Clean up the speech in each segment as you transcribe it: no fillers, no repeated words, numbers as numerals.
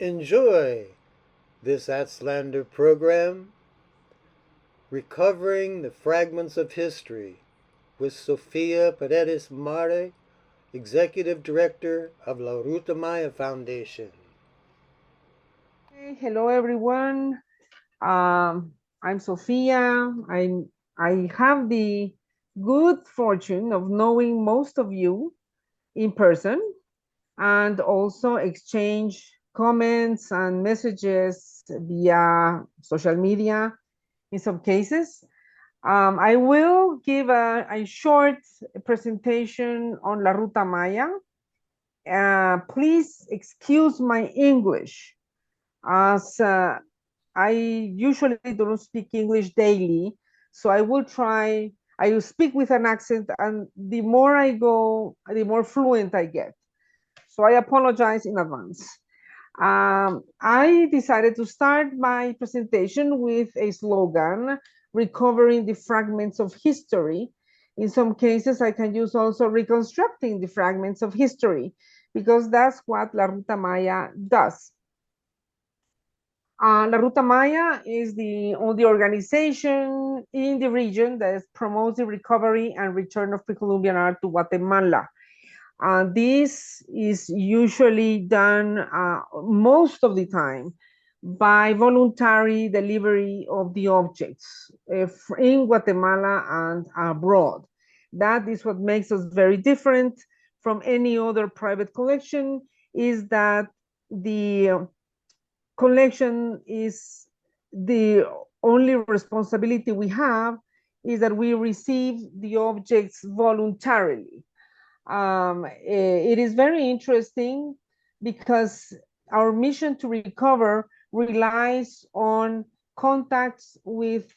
Enjoy this Atslander program, Recovering the Fragments of History, with Sofía Paredes-Maury, Executive Director of La Ruta Maya Foundation. Hey, hello, everyone. I'm Sofía. I have the good fortune of knowing most of you in person and also exchange comments and messages via social media in some cases. I will give a short presentation on La Ruta Maya. Please excuse my English, as I usually don't speak English daily, so I will speak with an accent, and the more I go, the more fluent I get. So I apologize in advance. I decided to start my presentation with a slogan, recovering the fragments of history. In some cases, I can use also reconstructing the fragments of history, because that's what La Ruta Maya does. La Ruta Maya is the only organization in the region that promotes the recovery and return of Precolumbian art to Guatemala. This is usually done most of the time by voluntary delivery of the objects in Guatemala and abroad. That is what makes us very different from any other private collection, is that the collection is the only responsibility we have is that we receive the objects voluntarily. It is very interesting because our mission to recover relies on contacts with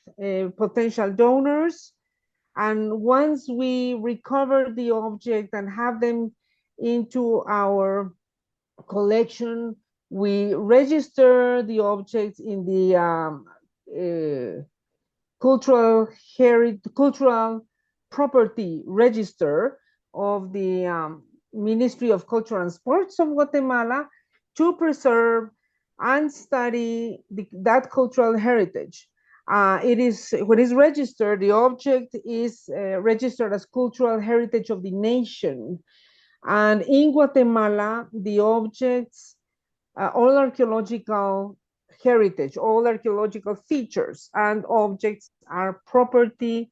potential donors. And once we recover the object and have them into our collection, we register the objects in the cultural property register of the Ministry of Culture and Sports of Guatemala to preserve and study that cultural heritage. When it's registered, the object is registered as cultural heritage of the nation. And in Guatemala, the objects, all archaeological heritage, all archaeological features and objects are property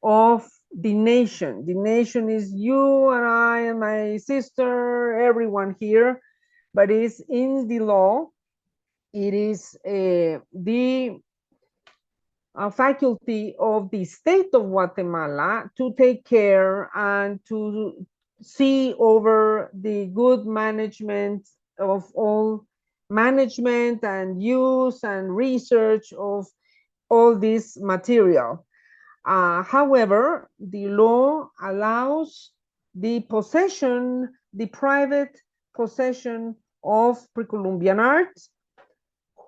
of the nation. The nation is you and I and my sister, everyone here, but it's in the law. It is the faculty of the state of Guatemala to take care and to see over the good management of all management and use and research of all this material. However, the law allows the possession, the private possession of Precolumbian art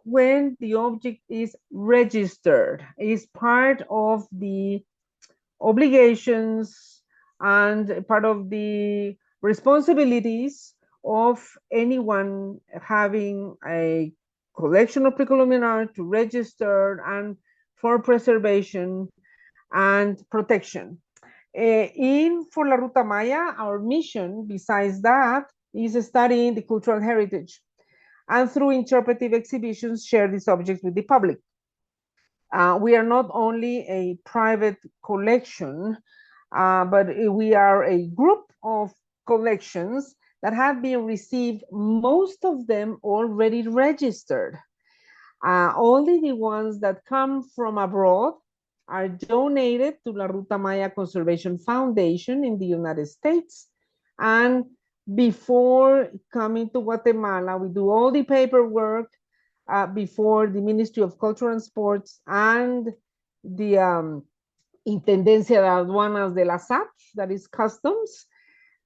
when the object is registered, is part of the obligations and part of the responsibilities of anyone having a collection of Precolumbian art to register and for preservation and protection. For La Ruta Maya, our mission, besides that, is studying the cultural heritage, and through interpretive exhibitions, share these objects with the public. We are not only a private collection, but we are a group of collections that have been received, most of them already registered. Only the ones that come from abroad are donated to La Ruta Maya Conservation Foundation in the United States. And before coming to Guatemala, we do all the paperwork before the Ministry of Culture and Sports and the Intendencia de Aduanas de la SAT, that is customs,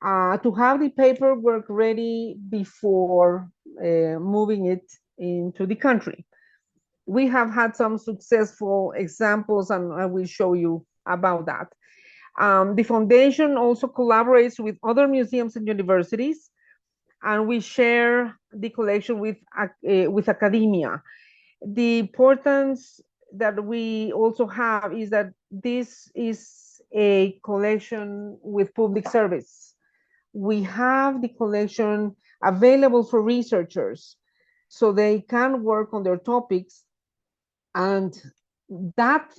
to have the paperwork ready before moving it into the country. We have had some successful examples, and I will show you about that. The foundation also collaborates with other museums and universities and we share the collection with academia. The importance that we also have is that this is a collection with public service. We have the collection available for researchers so they can work on their topics, and that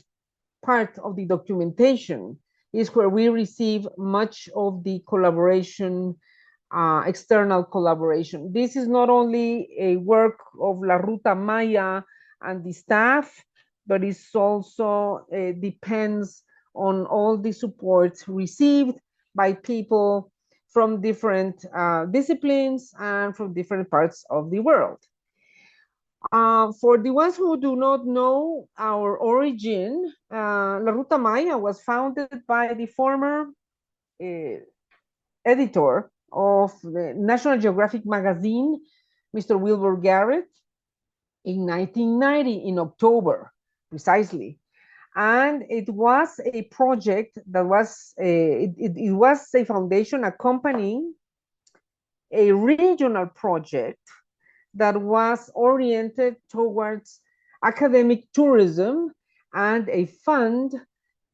part of the documentation is where we receive much of the collaboration, external collaboration. This is not only a work of La Ruta Maya and the staff, but it also depends on all the support received by people from different disciplines and from different parts of the world. For the ones who do not know our origin, La Ruta Maya was founded by the former editor of the National Geographic magazine, Mr. Wilbur Garrett, in 1990, in October, precisely. And it was a project that was, it was a foundation accompanying a regional project that was oriented towards academic tourism and a fund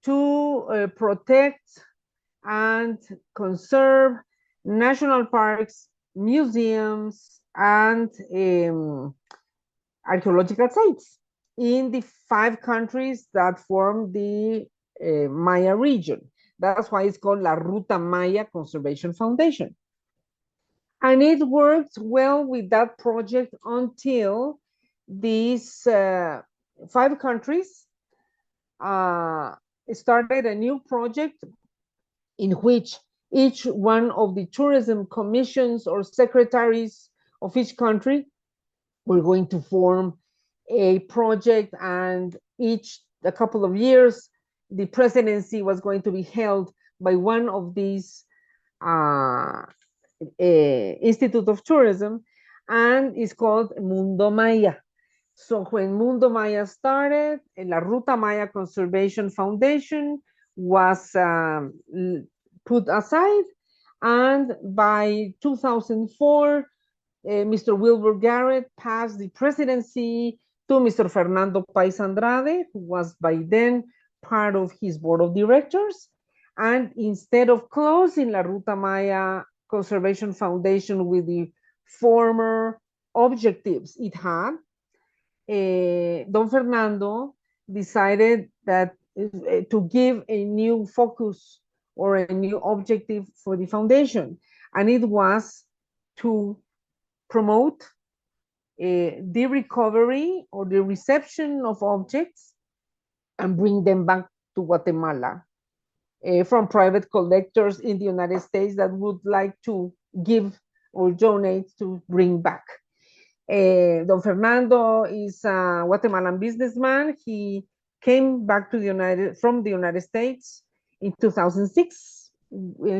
to protect and conserve national parks, museums, and archaeological sites in the 5 countries that form the Maya region. That's why it's called La Ruta Maya Conservation Foundation. And it worked well with that project until these 5 countries started a new project in which each one of the tourism commissions or secretaries of each country were going to form a project, and a couple of years, the presidency was going to be held by one of these Institute of Tourism, and it's called Mundo Maya. So when Mundo Maya started, La Ruta Maya Conservation Foundation was put aside, and by 2004, Mr. Wilbur Garrett passed the presidency to Mr. Fernando Pais Andrade, who was by then part of his board of directors. And instead of closing La Ruta Maya Conservation Foundation with the former objectives it had, Don Fernando decided that to give a new focus or a new objective for the foundation, and it was to promote the recovery or the reception of objects and bring them back to Guatemala from private collectors in the United States that would like to give or donate to bring back. Don Fernando is a Guatemalan businessman. He came back to from the United States in 2006.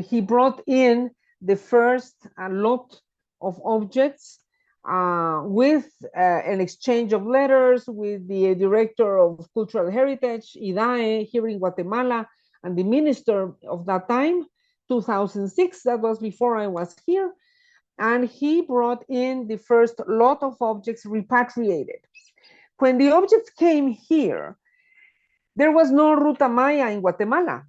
He brought in the first lot of objects with an exchange of letters with the director of cultural heritage, IDAE, here in Guatemala, and the minister of that time, 2006, that was before I was here. And he brought in the first lot of objects repatriated. When the objects came here, there was no Ruta Maya in Guatemala.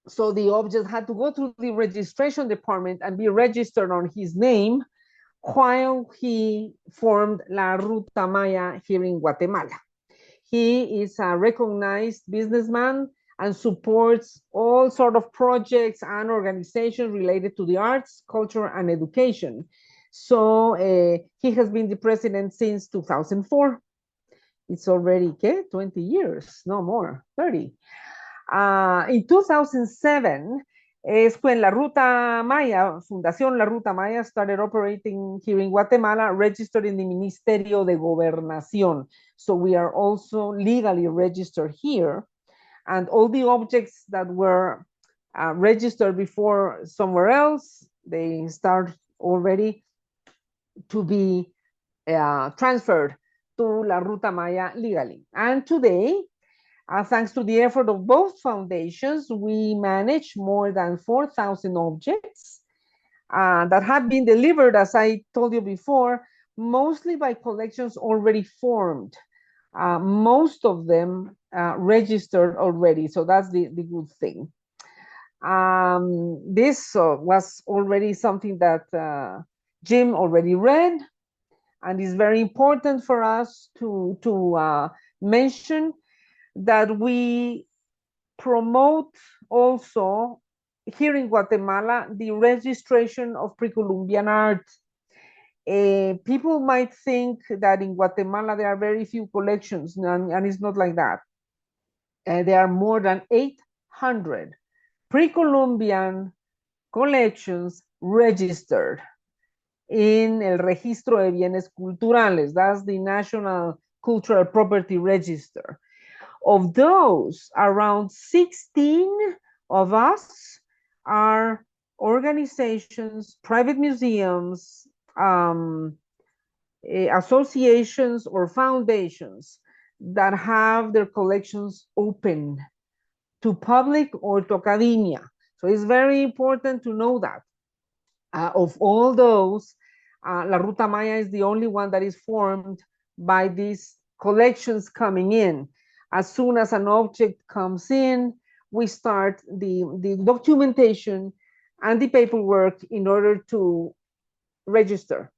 So the objects had to go through the registration department and be registered on his name while he formed La Ruta Maya here in Guatemala. He is a recognized businessman and supports all sort of projects and organizations related to the arts, culture, and education. So he has been the president since 2004. It's already, 20 years, no more, 30. In 2007 is when La Ruta Maya, Fundación La Ruta Maya, started operating here in Guatemala, registered in the Ministerio de Gobernación. So we are also legally registered here. And all the objects that were registered before somewhere else, they start already to be transferred to La Ruta Maya legally. And today, thanks to the effort of both foundations, we manage more than 4,000 objects that have been delivered, as I told you before, mostly by collections already formed. Most of them registered already, so that's the good thing. This was already something that Jim already read, and it's very important for us to mention that we promote also here in Guatemala the registration of Precolumbian art. People might think that in Guatemala there are very few collections, and it's not like that. There are more than 800 Precolumbian collections registered in el Registro de Bienes Culturales. That's the National Cultural Property Register. Of those, around 16 of us are organizations, private museums, associations or foundations that have their collections open to public or to academia. So it's very important to know that. Of all those, La Ruta Maya is the only one that is formed by these collections coming in. As soon as an object comes in, we start the documentation and the paperwork in order to register.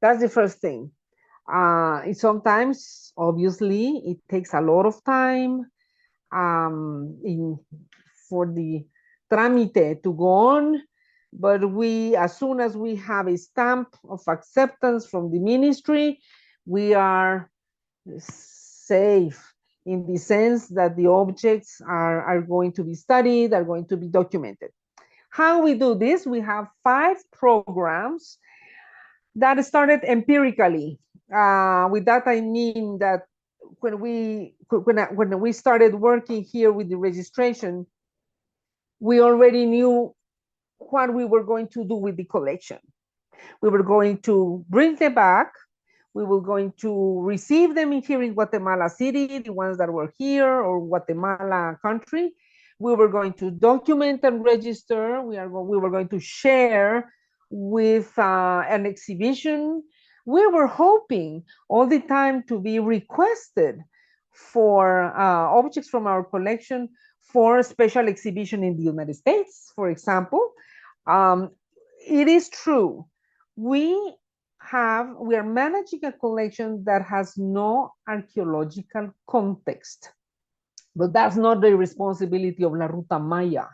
That's the first thing. Sometimes, obviously, it takes a lot of time for the trámite to go on, but as soon as we have a stamp of acceptance from the ministry, we are safe in the sense that the objects are going to be studied, are going to be documented. How we do this? We have 5 programs that started empirically. With that, I mean that when we started working here with the registration, we already knew what we were going to do with the collection. We were going to bring them back. We were going to receive them here in Guatemala City, the ones that were here, or Guatemala country. We were going to document and register. We were going to share with an exhibition. We were hoping all the time to be requested for objects from our collection for a special exhibition in the United States, for example. It is true. We are managing a collection that has no archaeological context, but that's not the responsibility of La Ruta Maya.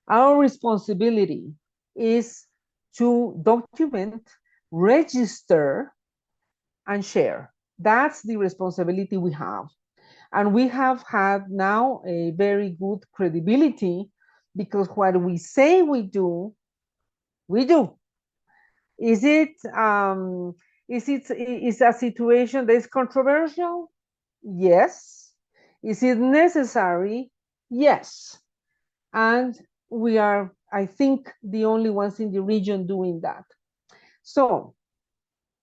Our responsibility is to document, register, and share. That's the responsibility we have. And we have had now a very good credibility because what we say we do, we do. Is it a situation that is controversial? Yes. Is it necessary? Yes. And we are, I think, the only ones in the region doing that. So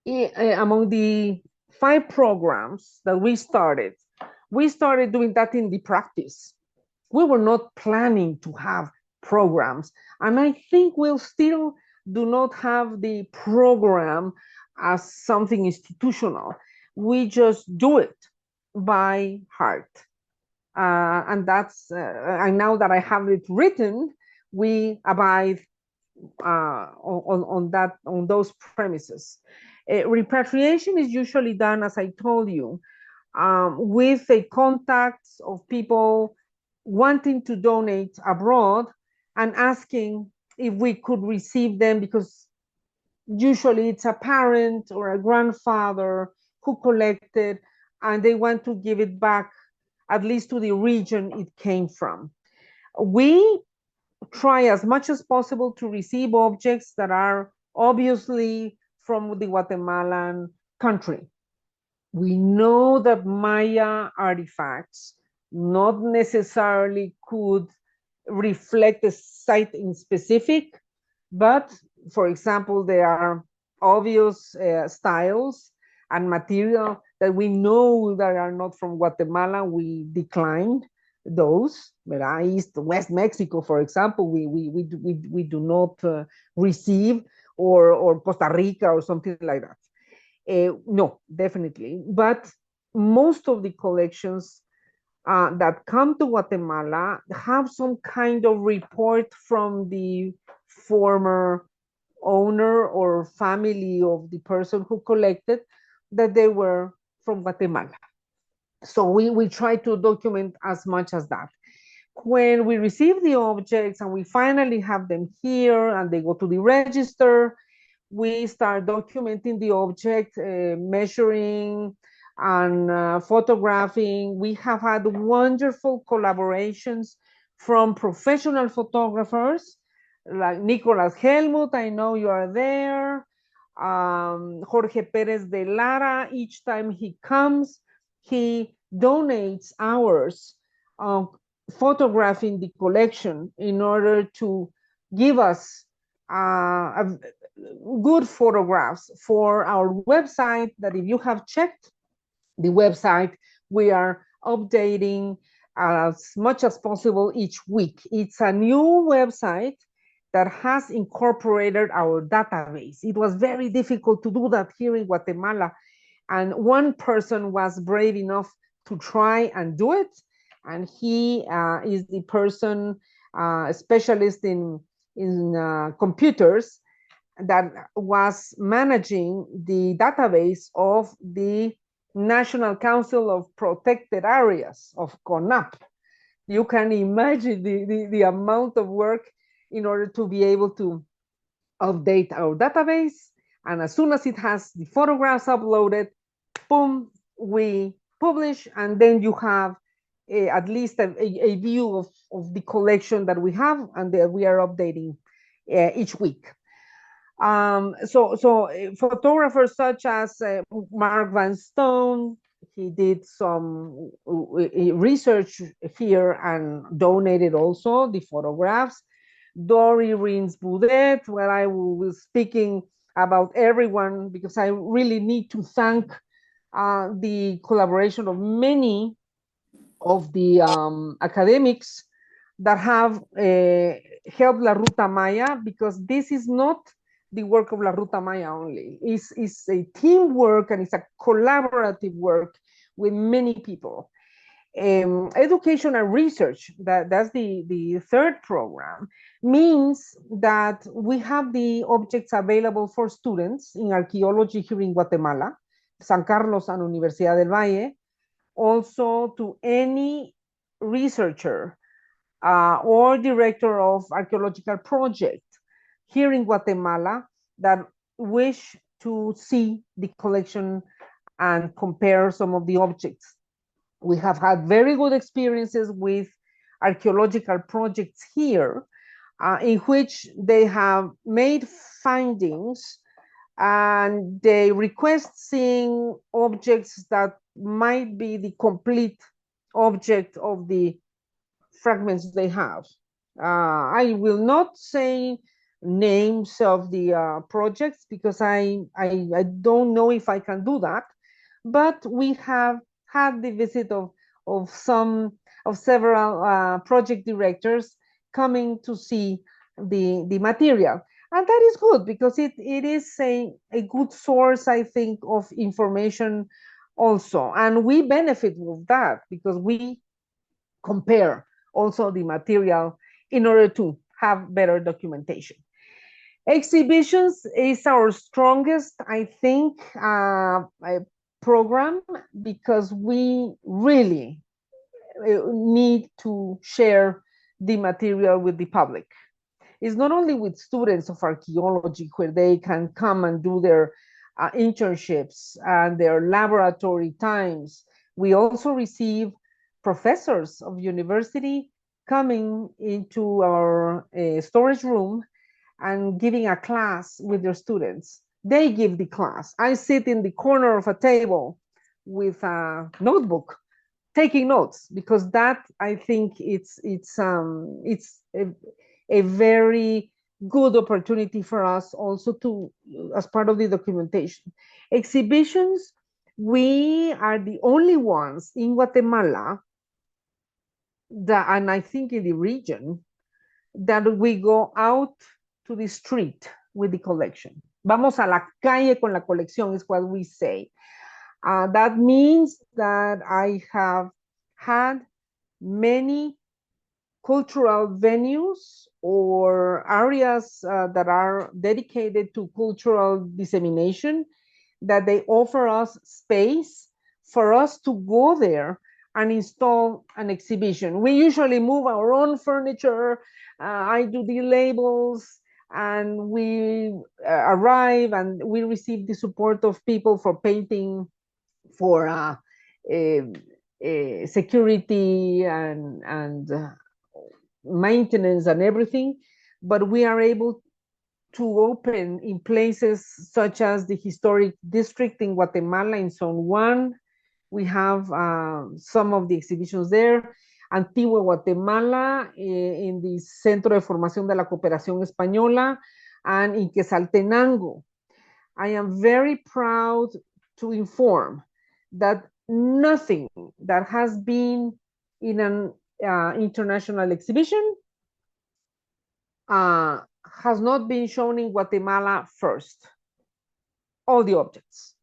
among the 5 programs that we started doing that in the practice. We were not planning to have programs. And I think we'll still do not have the program as something institutional. We just do it by heart. And that's, and now that I have it written, we abide on those premises. Repatriation is usually done, as I told you, with the contacts of people wanting to donate abroad and asking if we could receive them, because usually it's a parent or a grandfather who collected and they want to give it back, at least to the region it came from. We try as much as possible to receive objects that are obviously from the Guatemalan country. We know that Maya artifacts not necessarily could reflect a site in specific, but for example, there are obvious styles and material that we know that are not from Guatemala. We declined those, East, West Mexico, for example, we do not receive, or Costa Rica or something like that. No, definitely. But most of the collections that come to Guatemala have some kind of report from the former owner or family of the person who collected that they were from Guatemala. So we try to document as much as that. When we receive the objects and we finally have them here and they go to the register, we start documenting the object, measuring and photographing. We have had wonderful collaborations from professional photographers like Nicolas Helmut, I know you are there. Jorge Perez de Lara, each time he comes, he donates hours photographing the collection in order to give us good photographs for our website, that if you have checked the website, we are updating as much as possible each week. It's a new website that has incorporated our database. It was very difficult to do that here in Guatemala. And one person was brave enough to try and do it. And he is the person, specialist in computers, that was managing the database of the National Council of Protected Areas of CONAP. You can imagine the amount of work in order to be able to update our database. And as soon as it has the photographs uploaded, boom, we publish, and then you have at least a view of the collection that we have and that we are updating each week. So photographers such as Mark Van Stone, he did some research here and donated also the photographs. Dory Rins Boudet, where I was speaking about everyone, because I really need to thank the collaboration of many of the academics that have helped La Ruta Maya, because this is not the work of La Ruta Maya only. It's a teamwork and it's a collaborative work with many people. Education and research, that's the third program, means that we have the objects available for students in archaeology here in Guatemala, San Carlos and Universidad del Valle, also to any researcher or director of archaeological project here in Guatemala that wish to see the collection and compare some of the objects. We have had very good experiences with archaeological projects here, in which they have made findings and they request seeing objects that might be the complete object of the fragments they have. I will not say names of the projects because I don't know if I can do that, but we have had the visit of several project directors coming to see the material. And that is good because it is a good source, I think, of information also. And we benefit with that because we compare also the material in order to have better documentation. Exhibitions is our strongest, I think, program, because we really need to share the material with the public. It's not only with students of archaeology where they can come and do their internships and their laboratory times. We also receive professors of university coming into our storage room and giving a class with their students. They give the class. I sit in the corner of a table with a notebook taking notes, because that, I think, it's a very good opportunity for us also to, as part of the documentation. Exhibitions, we are the only ones in Guatemala and I think in the region, that we go out to the street with the collection. Vamos a la calle con la colección is what we say. That means that I have had many cultural venues or areas that are dedicated to cultural dissemination, that they offer us space for us to go there and install an exhibition. We usually move our own furniture. I do the labels, and we arrive and we receive the support of people for painting, for security and maintenance and everything. But we are able to open in places such as the historic district in Guatemala in Zone 1. We have some of the exhibitions there. Antigua Guatemala, in the Centro de Formación de la Cooperación Española, and in Quetzaltenango. I am very proud to inform that nothing that has been in an international exhibition has not been shown in Guatemala first. All the objects.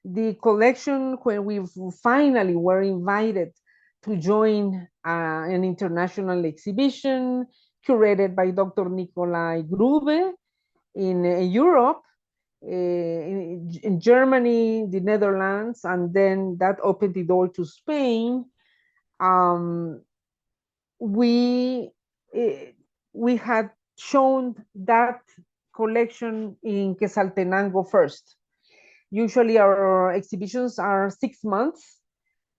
The collection, when we finally were invited to join an international exhibition curated by Dr. Nikolai Grube in Europe, in Germany, the Netherlands, and then that opened the door to Spain. We had shown that collection in Quetzaltenango first. Usually our exhibitions are 6 months,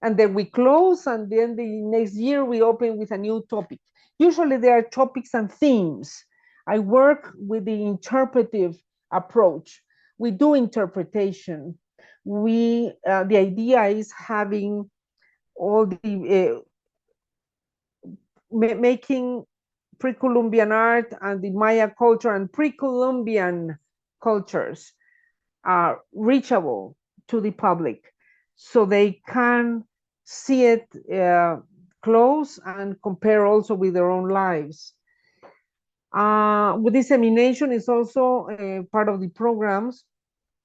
and then we close, and then the next year we open with a new topic. Usually there are topics and themes. I work with the interpretive approach. We do interpretation. The idea is having all the making Precolumbian art and the Maya culture and Precolumbian cultures are reachable to the public, so they can see it close and compare also with their own lives. With dissemination is also part of the programs.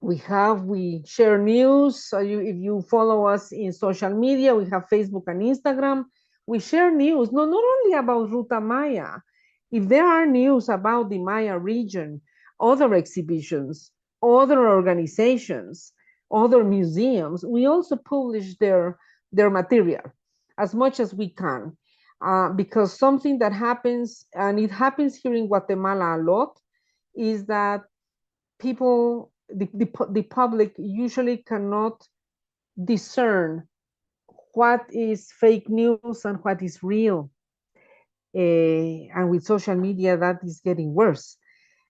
We share news. If you follow us in social media, we have Facebook and Instagram. We share news, not only about Ruta Maya. If there are news about the Maya region, other exhibitions, other organizations, other museums, we also publish their material as much as we can. Because something that happens, and it happens here in Guatemala a lot, is that people, the public usually cannot discern what is fake news and what is real. And with social media, that is getting worse.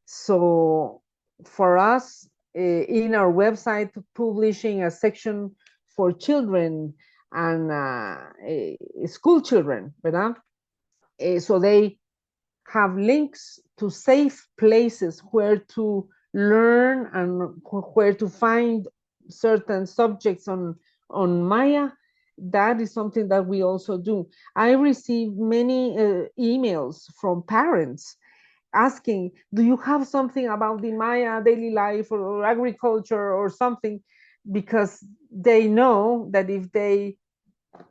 So for us, in our website, publishing a section for children and school children, ¿verdad? So they have links to safe places where to learn and where to find certain subjects on Maya. That is something that we also do. I receive many emails from parents asking, do you have something about the Maya daily life or agriculture or something? Because they know that if they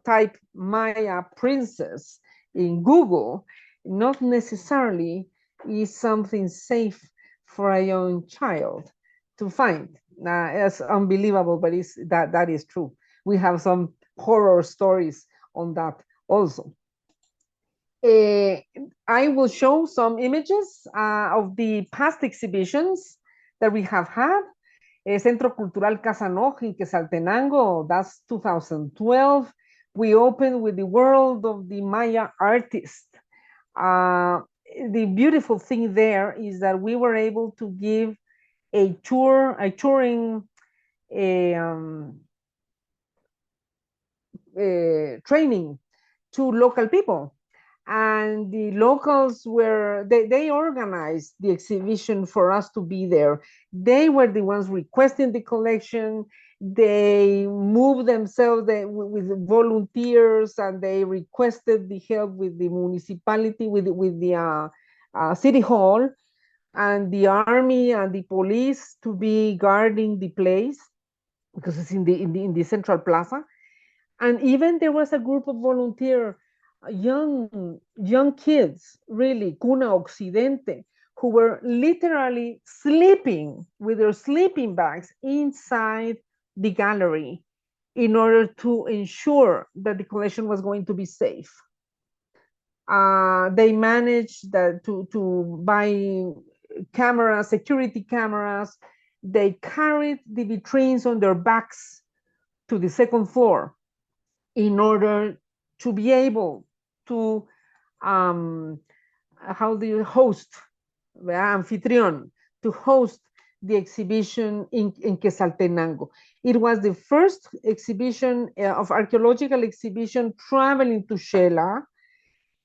type Maya princess in Google, not necessarily is something safe for a young child to find. It's unbelievable, but that is true. We have some horror stories on that also. I will show some images of the past exhibitions that we have had. Centro Cultural Casanoj in Quetzaltenango, that's 2012. We opened with the world of the Maya artist. The beautiful thing there is that we were able to give a touring training to local people. And the locals they organized the exhibition for us to be there. They were the ones requesting the collection. They moved themselves with volunteers, and they requested the help with the municipality, with the city hall, and the army and the police to be guarding the place because it's in the central plaza. And even there was a group of volunteer young kids, really, Cuna Occidente, who were literally sleeping with their sleeping bags inside the gallery in order to ensure that the collection was going to be safe. They managed to buy cameras, security cameras. They carried the vitrines on their backs to the second floor in order to be able to how do you host the anfitrión, to host the exhibition in Quetzaltenango. It was the first exhibition of archaeological exhibition traveling to Xela.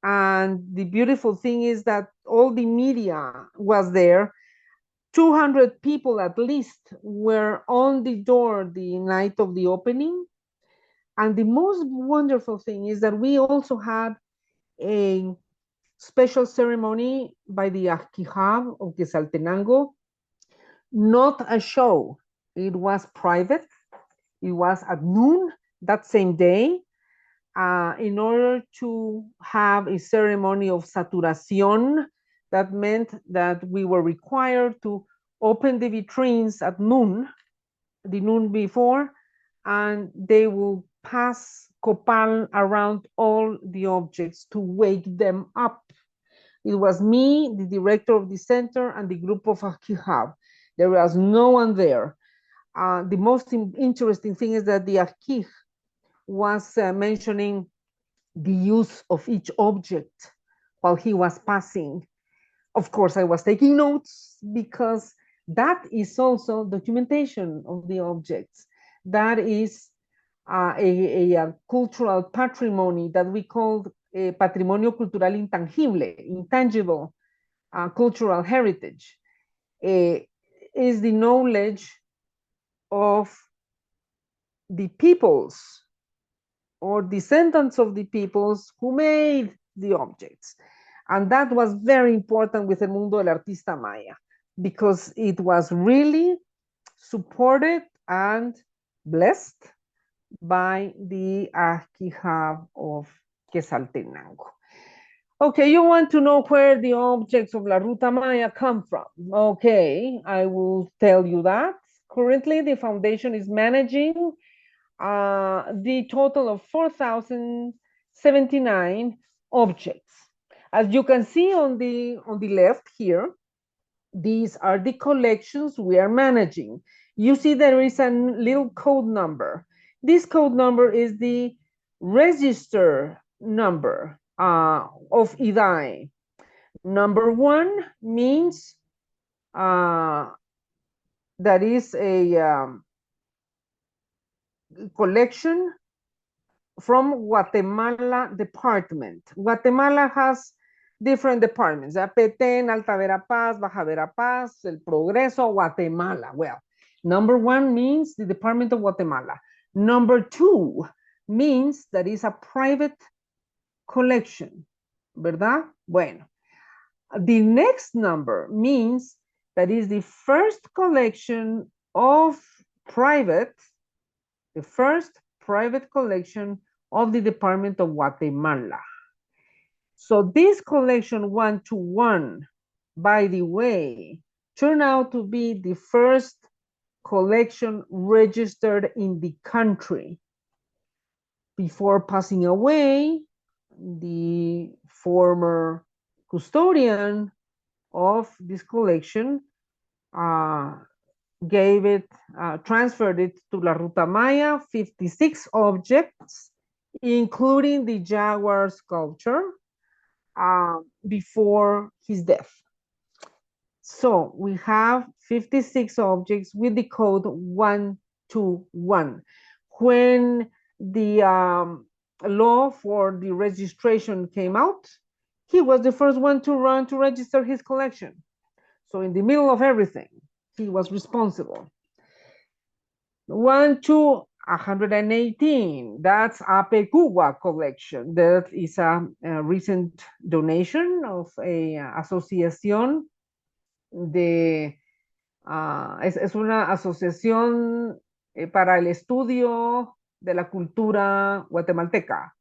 And the beautiful thing is that all the media was there. 200 people at least were on the door the night of the opening. And the most wonderful thing is that we also had a special ceremony by the Arquijab of Quetzaltenango, not a show. It was private. It was at noon that same day, in order to have a ceremony of saturación. That meant that we were required to open the vitrines at noon, the noon before, and they will pass copal around all the objects to wake them up. It was me, the director of the center, and the group of Arquijab. There was no one there. The most interesting thing is that the Arquij was mentioning the use of each object while he was passing. Of course, I was taking notes because that is also documentation of the objects. That is a cultural patrimony that we call patrimonio cultural intangible cultural heritage. Is the knowledge of the peoples or descendants of the peoples who made the objects. And that was very important with El Mundo del Artista Maya, because it was really supported and blessed by the Arquijab of Quetzaltenango. Okay, you want to know where the objects of La Ruta Maya come from. Okay, I will tell you that. Currently, the foundation is managing the total of 4,079 objects. As you can see on the left here, these are the collections we are managing. You see there is a little code number. This code number is the register number of IDAE. Number 1 means that is a collection from Guatemala department. Guatemala has different departments, Petén, Alta Verapaz, Baja Verapaz, El Progreso, Guatemala. Well, number 1 means the Department of Guatemala. Number 2 means that is a private collection, ¿verdad? Bueno, the next number means that is the first collection of private, the first private collection of the Department of Guatemala. So this collection 121, by the way, turned out to be the first collection registered in the country. Before passing away, the former custodian of this collection transferred it to La Ruta Maya, 56 objects, including the jaguar sculpture, before his death. So we have 56 objects with the code 121. When the law for the registration came out, he was the first one to run to register his collection. So in the middle of everything, he was responsible. 1 to 118. That's Apecua collection. That is a recent donation of a asociación de es una asociación para el estudio de la cultura guatemalteca.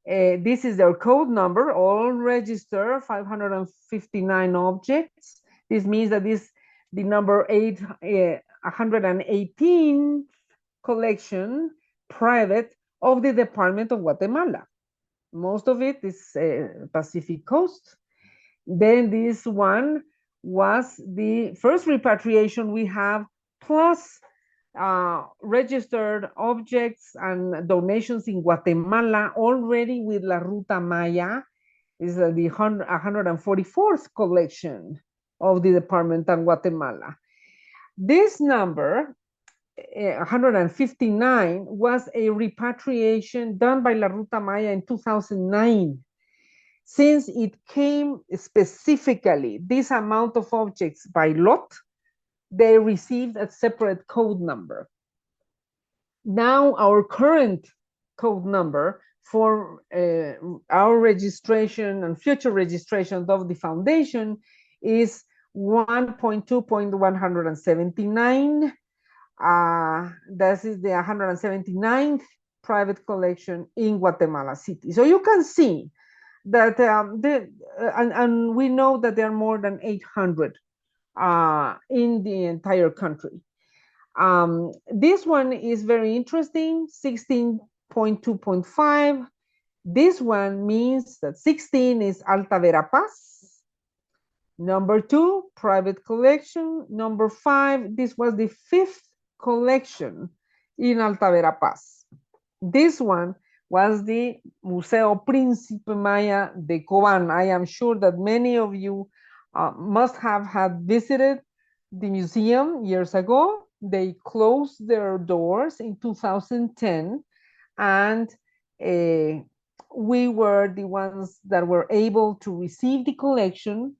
This is their code number, all register 559 objects. This means that this the number 118 collection private of the Department of Guatemala. Most of it is Pacific Coast. Then this one was the first repatriation we have, plus registered objects and donations in Guatemala already with La Ruta Maya is the 144th collection of the department in Guatemala. This number, 159, was a repatriation done by La Ruta Maya in 2009. Since it came specifically, this amount of objects by lot, they received a separate code number. Now our current code number for our registration and future registrations of the foundation is 1.2.179. This is the 179th private collection in Guatemala City. So you can see that and we know that there are more than 800 in the entire country. This one is very interesting, 16.2.5. This one means that 16 is Alta Verapaz. Number 2, private collection. Number 5, this was the 5th collection in Alta Verapaz. This one was the Museo Príncipe Maya de Cobán. I am sure that many of you must have had visited the museum years ago. They closed their doors in 2010, and we were the ones that were able to receive the collection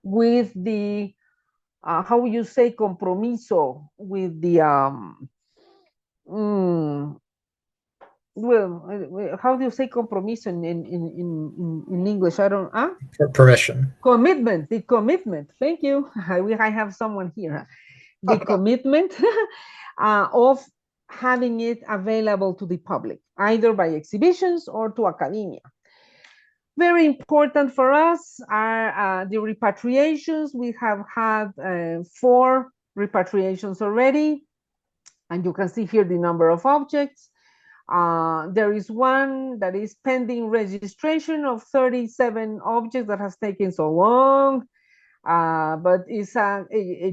with the, how you say, compromiso, with the, well, how do you say compromiso in English? I don't, Permission. Commitment, the commitment. Thank you. I have someone here. The commitment of having it available to the public, either by exhibitions or to academia. Very important for us are the repatriations. We have had 4 repatriations already, and you can see here the number of objects. There is one that is pending registration of 37 objects that has taken so long, but it's a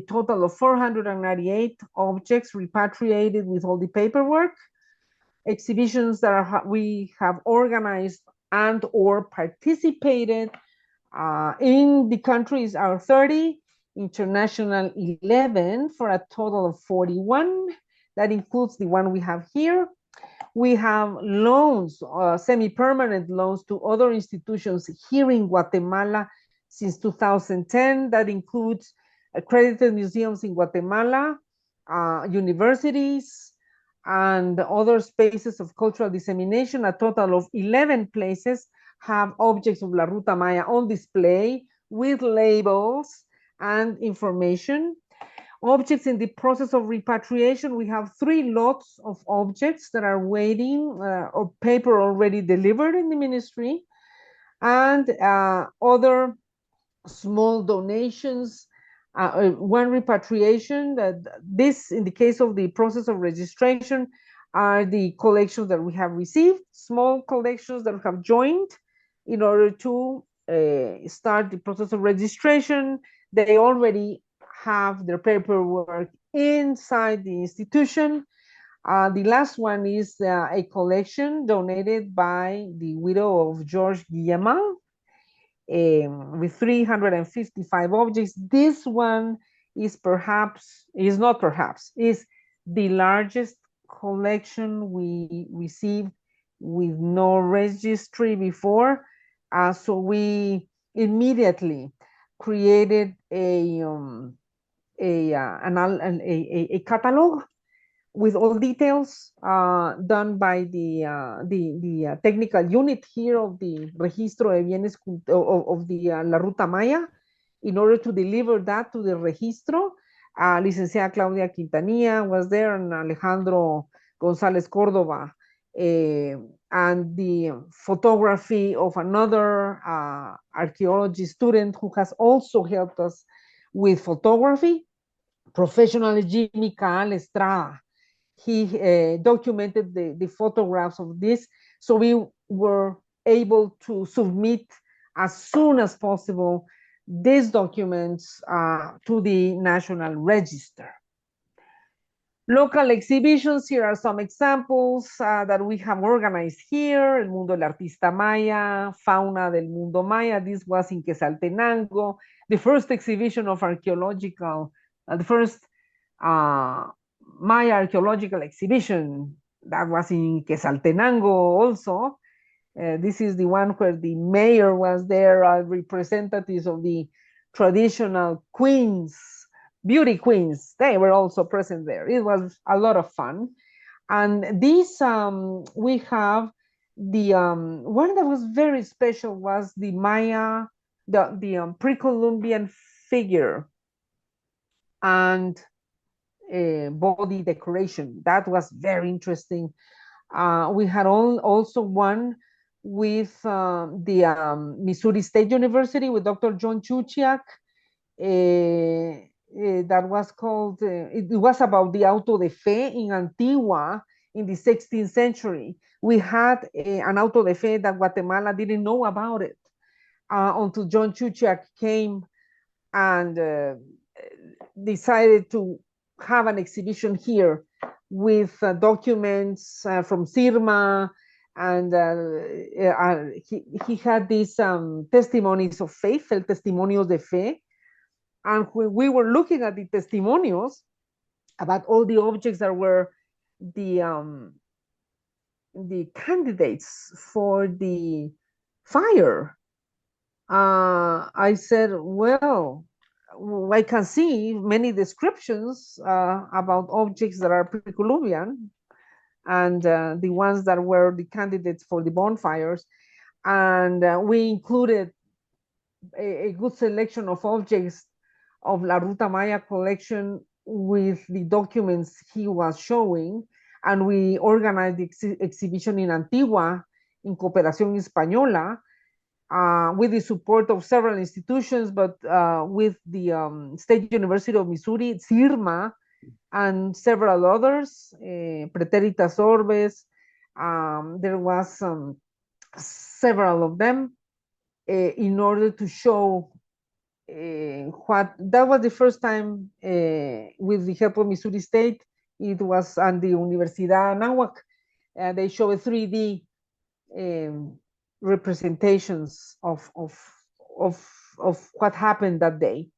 total of 498 objects repatriated with all the paperwork. Exhibitions that we have organized and or participated in the countries are 30, international 11, for a total of 41. That includes the one we have here. We have loans, semi-permanent loans to other institutions here in Guatemala since 2010. That includes accredited museums in Guatemala, universities, and other spaces of cultural dissemination. A total of 11 places have objects of La Ruta Maya on display with labels and information. Objects in the process of repatriation, we have 3 lots of objects that are waiting, or paper already delivered in the ministry, and other small donations. One repatriation, that this, in the case of the process of registration, are the collections that we have received, small collections that have joined in order to start the process of registration. They already have their paperwork inside the institution. The last one is a collection donated by the widow of George Guillemin, with 355 objects. This one is is the largest collection we received with no registry before. So we immediately created a catalog with all details done by the technical unit here of the Registro de Bienes of the La Ruta Maya, in order to deliver that to the Registro. Licenciada Claudia Quintanilla was there, and Alejandro González Córdoba, and the photography of another archaeology student who has also helped us with photography, professional Jimmy Caal Estrada. He documented the photographs of this, so we were able to submit as soon as possible these documents to the National Register. Local exhibitions, here are some examples that we have organized here: El Mundo del Artista Maya, Fauna del Mundo Maya, this was in Quetzaltenango, the first exhibition of archaeological, the first Maya archaeological exhibition, that was in Quetzaltenango also. This is the one where the mayor was there, representatives of the traditional queens, beauty queens, they were also present there. It was a lot of fun. And this, we have the, one that was very special was the Maya, the Precolumbian figure and body decoration. That was very interesting. We had also one with the Missouri State University with Dr. John Chuchiak. That was called, it was about the auto de fe in Antigua in the 16th century. We had an auto de fe that Guatemala didn't know about it until John Chuchiak came and decided to have an exhibition here with documents from Sirma, and he had these testimonies of faith, el testimonios de fe. And when we were looking at the testimonials about all the objects that were the candidates for the fire, I said, well, I can see many descriptions about objects that are Precolumbian and the ones that were the candidates for the bonfires. And we included a good selection of objects of La Ruta Maya collection with the documents he was showing. And we organized the exhibition in Antigua in Cooperación Española, with the support of several institutions, but with the State University of Missouri, CIRMA, and several others, Pretéritas Orbes. There was several of them in order to show what, that was the first time with the help of Missouri State, it was on the Universidad Anáhuac, they show a 3D representations of what happened that day.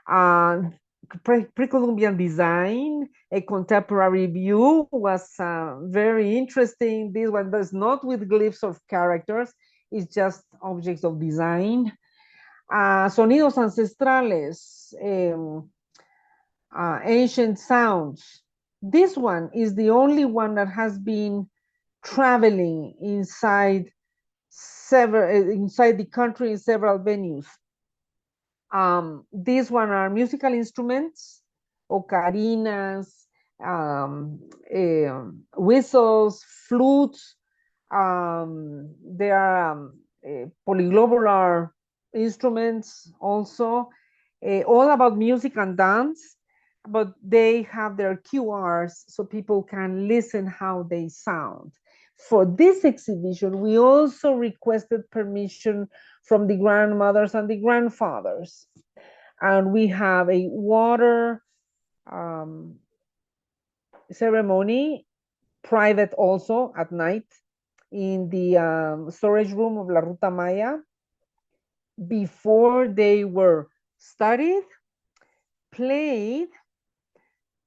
Precolumbian design, a contemporary view was very interesting. This one does not with glyphs of characters, it's just objects of design. Sonidos ancestrales, ancient sounds. This one is the only one that has been traveling inside the country in several venues. These one are musical instruments, ocarinas, whistles, flutes. There are polyglobular instruments also, all about music and dance, but they have their QRs so people can listen how they sound. For this exhibition, we also requested permission from the grandmothers and the grandfathers. And we have a water ceremony, private also at night, in the storage room of La Ruta Maya. Before they were studied, played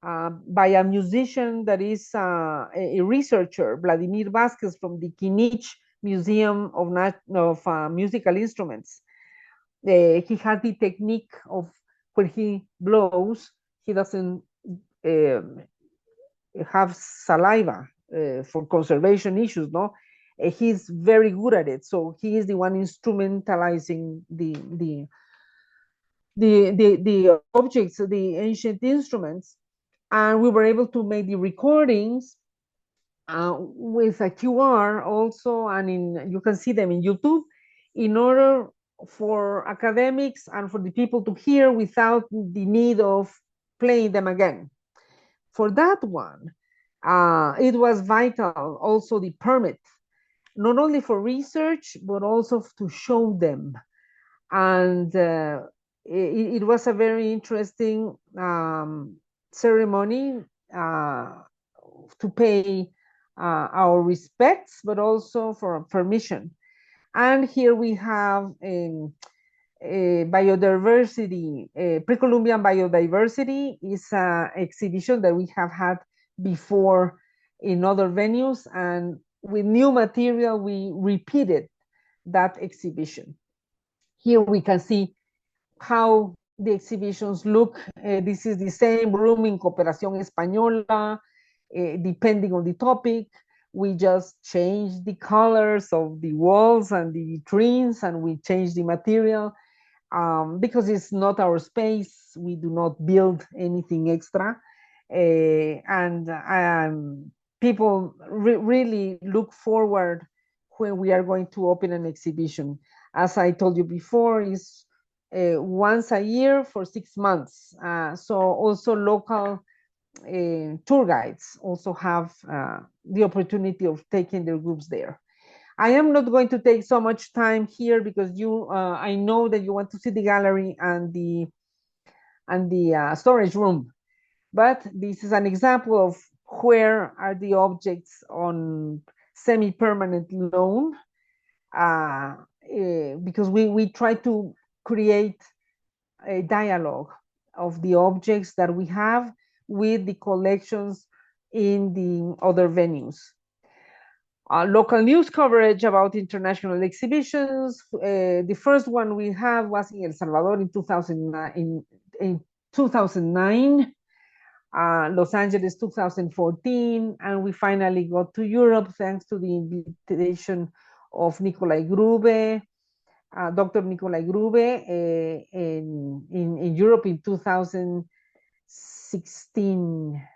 by a musician that is a researcher, Vladimir Vasquez from the Kinich Museum of Musical Instruments. He had the technique of when he blows, he doesn't have saliva for conservation issues, no? He's very good at it. So he is the one instrumentalizing the objects, the ancient instruments. And we were able to make the recordings with a QR also, and you can see them in YouTube, in order for academics and for the people to hear without the need of playing them again. For that one, it was vital also the permit, not only for research, but also to show them. And it was a very interesting ceremony to pay our respects, but also for permission. And here we have biodiversity, Precolumbian biodiversity is an exhibition that we have had before in other venues, and with new material, we repeated that exhibition. Here we can see how the exhibitions look. This is the same room in Cooperación Española, depending on the topic. We just change the colors of the walls and the trees, and we change the material. Because it's not our space, we do not build anything extra. And people really look forward when we are going to open an exhibition. As I told you before, is once a year for 6 months. So also local tour guides also have the opportunity of taking their groups there. I am not going to take so much time here because I know that you want to see the gallery and the storage room, but this is an example of where are the objects on semi-permanent loan, because we try to create a dialogue of the objects that we have with the collections in the other venues. Local news coverage about international exhibitions. The first one we have was in El Salvador in 2009, Los Angeles 2014, and we finally got to Europe thanks to the invitation of Nikolai Grube, Dr. Nikolai Grube, in Europe in 2016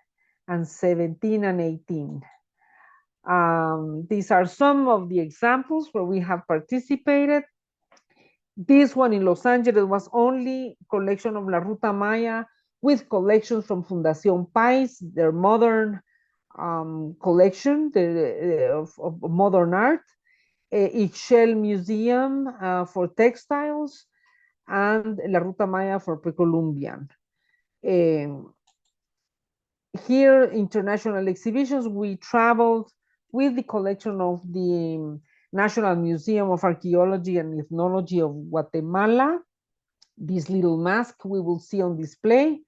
and 17 and 18. These are some of the examples where we have participated. This one in Los Angeles was only collection of La Ruta Maya with collections from Fundación Pais, their modern collection of modern art, Ixchel Museum for textiles, and La Ruta Maya for Precolumbian. Here, international exhibitions, we traveled with the collection of the National Museum of Archaeology and Ethnology of Guatemala. This little mask we will see on display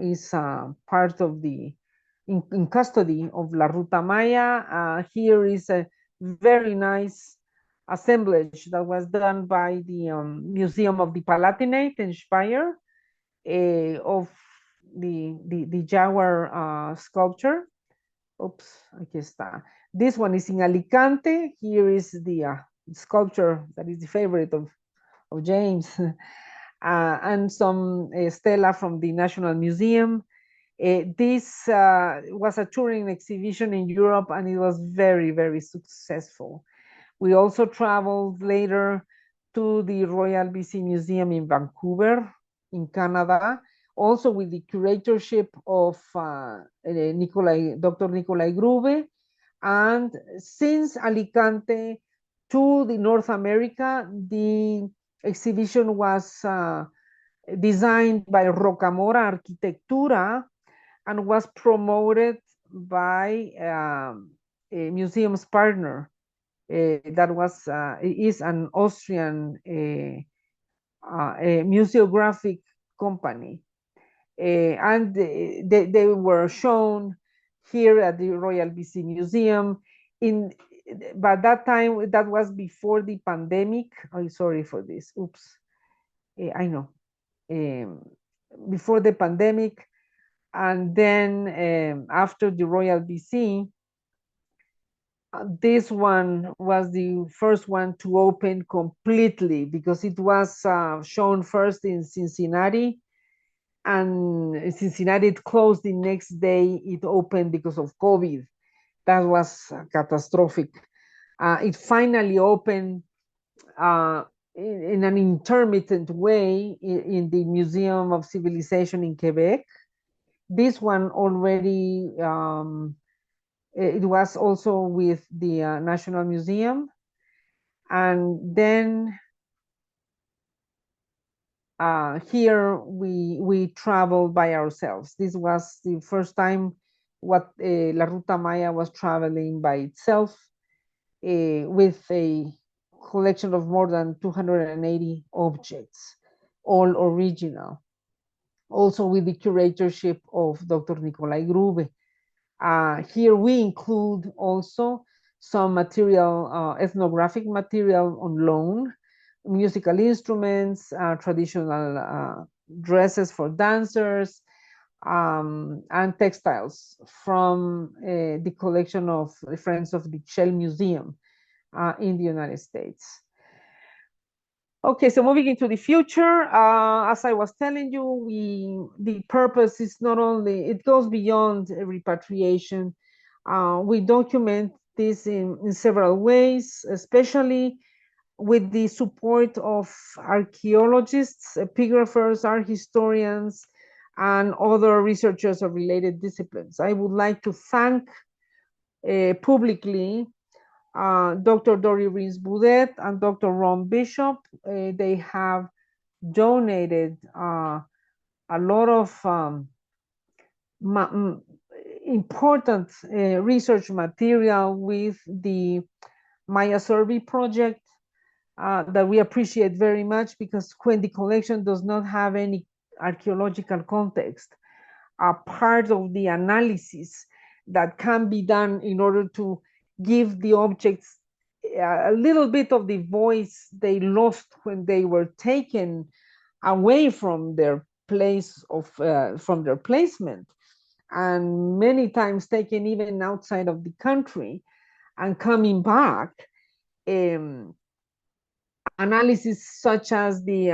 is part of the, in custody of La Ruta Maya. Here is a very nice assemblage that was done by the Museum of the Palatinate in Speyer of the jaguar sculpture. Oops, aquí está. This one is in Alicante. Here is the sculpture that is the favorite of James, and some stela from the National Museum. This was a touring exhibition in Europe, and it was very, very successful. We also traveled later to the Royal BC Museum in Vancouver, in Canada, also with the curatorship of Dr. Nikolai Grube. And since Alicante to the North America, the exhibition was designed by Rocamora Arquitectura and was promoted by a museum's partner that is an Austrian museographic company. And they were shown here at the Royal BC Museum. But that time, that was before the pandemic. I'm sorry for this. Oops. I know. Before the pandemic, And then after the Royal BC, this one was the first one to open completely, because it was shown first in Cincinnati, and Cincinnati it closed the next day. It opened because of COVID. That was catastrophic. It finally opened in an intermittent way in the Museum of Civilization in Quebec. This one already, it was also with the National Museum. And then here we traveled by ourselves. This was the first time what La Ruta Maya was traveling by itself, with a collection of more than 280 objects, all original. Also with the curatorship of Dr. Nicolai Grube. Here we include also some material, ethnographic material on loan, musical instruments, traditional dresses for dancers, and textiles from the collection of the Friends of the Shell Museum in the United States. Okay, so moving into the future, as I was telling you, the purpose is not only, it goes beyond repatriation. We document this in several ways, especially with the support of archaeologists, epigraphers, art historians, and other researchers of related disciplines. I would like to thank publicly Dr. Dory Rees-Boudet and Dr. Ron Bishop. They have donated a lot of important research material with the Maya Survey project that we appreciate very much, because when the collection does not have any archaeological context, a part of the analysis that can be done in order to give the objects a little bit of the voice they lost when they were taken away from their place of from their placement, and many times taken even outside of the country and coming back. Analysis such as the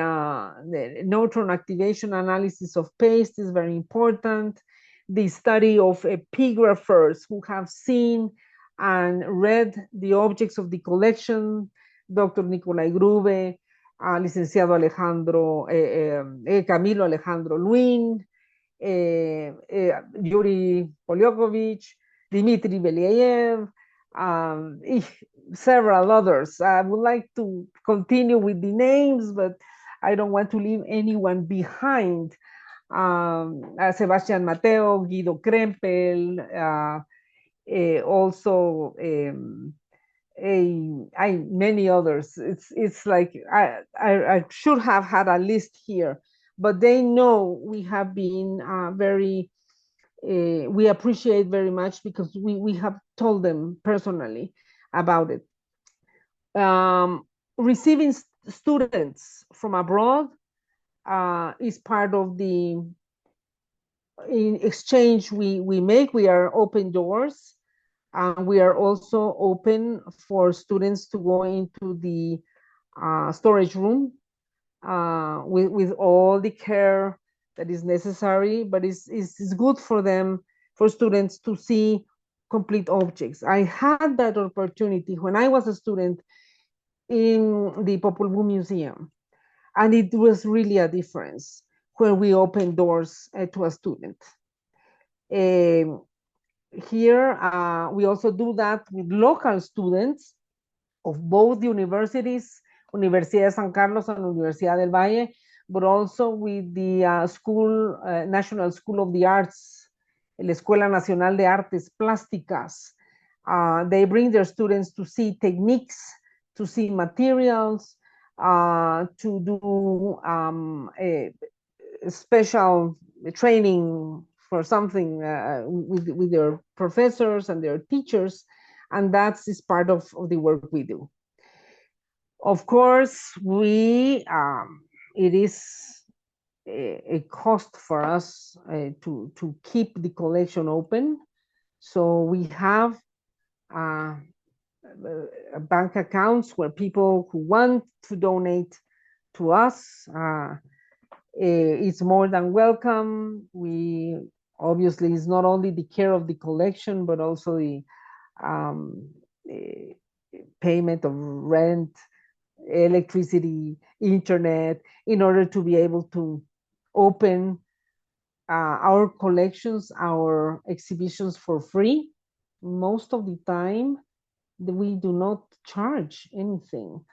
neutron activation analysis of paste is very important. The study of epigraphers who have seen and read the objects of the collection, Dr. Nicolai Grube, licenciado Alejandro, Camilo Alejandro Luin, Yuri Polyakovich, Dmitry Belyaev, several others. I would like to continue with the names, but I don't want to leave anyone behind. Sebastian Mateo, Guido Krempel, also many others. It's like I should have had a list here, but they know we have been very. We appreciate very much, because we have told them personally about it. Receiving students from abroad is part of the in exchange we make. We are open doors. We are also open for students to go into the storage room with all the care that is necessary, but it's good for them, for students, to see complete objects. I had that opportunity when I was a student in the Popol Vuh Museum, and it was really a difference when we opened doors to a student. Here, we also do that with local students of both universities, Universidad de San Carlos and Universidad del Valle, but also with the National School of the Arts, la Escuela Nacional de Artes Plásticas. They bring their students to see techniques, to see materials, to do a special training for something with their professors and their teachers, and that is part of the work we do. Of course, it is a cost for us to keep the collection open. So we have bank accounts where people who want to donate to us, it's more than welcome. We obviously, it's not only the care of the collection, but also the payment of rent, electricity, internet, in order to be able to open our collections, our exhibitions for free. Most of the time, we do not charge anything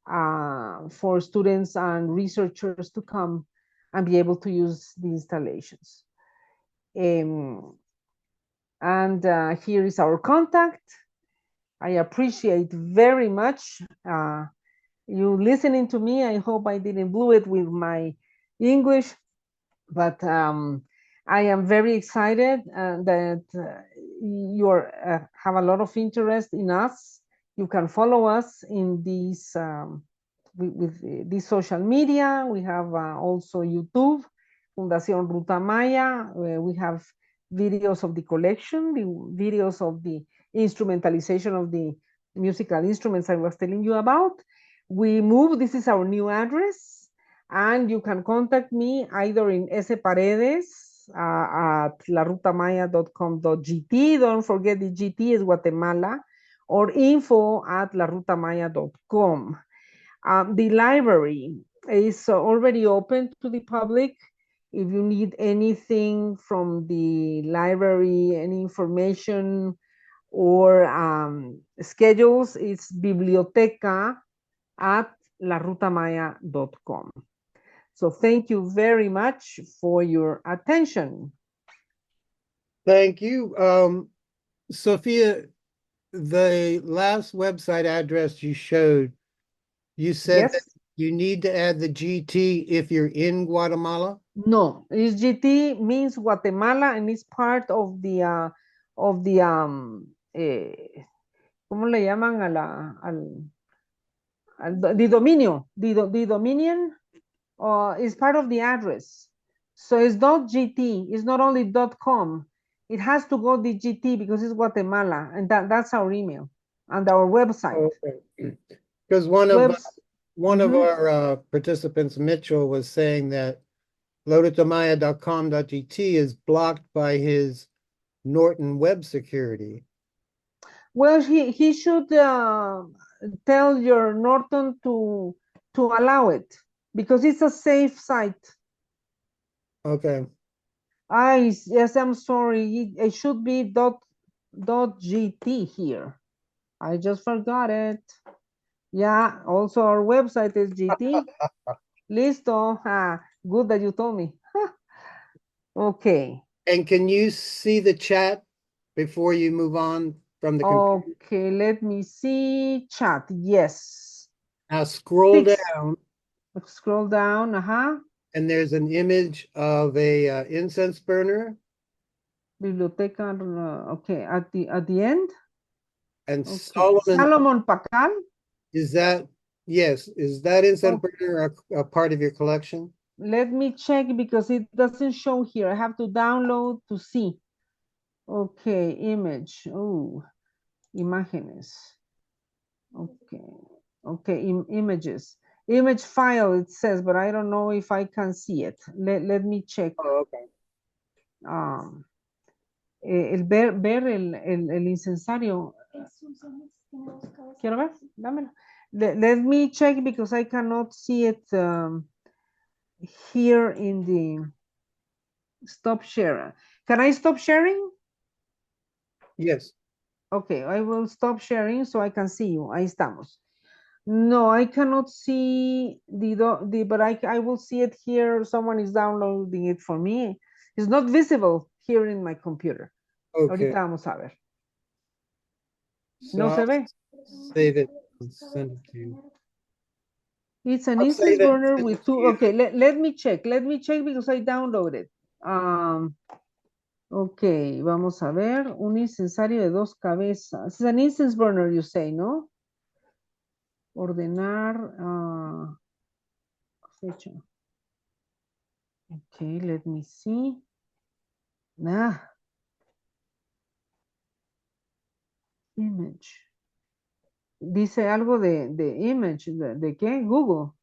for students and researchers to come and be able to use the installations. And here is our contact. I appreciate very much you listening to me. I hope I didn't blow it with my English, but I am very excited that you have a lot of interest in us. You can follow us in these with this social media. We have also YouTube, Fundación Ruta Maya. We have videos of the collection, the videos of the instrumentalization of the musical instruments I was telling you about. We move, this is our new address, and you can contact me either in Paredes at larutamaya.com.gt. Don't forget the GT is Guatemala, or info@larutamaya.com. The library is already open to the public. If you need anything from the library, any information or schedules, it's biblioteca@larutamaya.com. So thank you very much for your attention. Thank you. Sofia, the last website address you showed, you said that Yes? you need to add the GT if you're in Guatemala? No, it's GT means Guatemala, and it's part of the ¿cómo le llaman a the dominio, the dominion is part of the address. So it's .gt, it's not only .com. It has to go the GT because it's Guatemala, and that's our email and our website. Okay. Because one of our participants, Mitchell, was saying that lotutamaya.com.gt is blocked by his Norton web security. Well, he should tell your Norton to allow it because it's a safe site. Okay. Yes, I'm sorry. It should be .gt here. I just forgot it. Yeah, also our website is GT. Listo. Good that you told me. Okay. And can you see the chat before you move on from the computer? Okay, let me see. Chat. Yes. Now scroll 6. down, Scroll down. and there's an image of a incense burner. Biblioteca. Okay, at the end. And Okay. Salomon Pakal. is that incense burner a part of your collection? Let me check because it doesn't show here. I have to download to see. Okay, image. Oh, imágenes. Okay, images. Image file, it says, but I don't know if I can see it. Let me check. Oh, okay. Ver el incensario. Quiero ver, dámelo. Let me check because I cannot see it here in the stop share. Can I stop sharing? Yes. Okay, I will stop sharing so I can see you. Ahí estamos. No, I cannot see but I will see it here. Someone is downloading it for me. It's not visible here in my computer. Okay. Ahorita vamos a ver. So No se ve. Save it and send it to you. It's an I'll instance save it and burner send with it to 2. you. Okay, let me check. Let me check because I downloaded. Ok, vamos a ver. Un incensario de 2 cabezas. It's an instance burner, you say, ¿no? Ordenar fecha. Okay, let me see. Ah, image. Dice algo de image, ¿de qué? Google.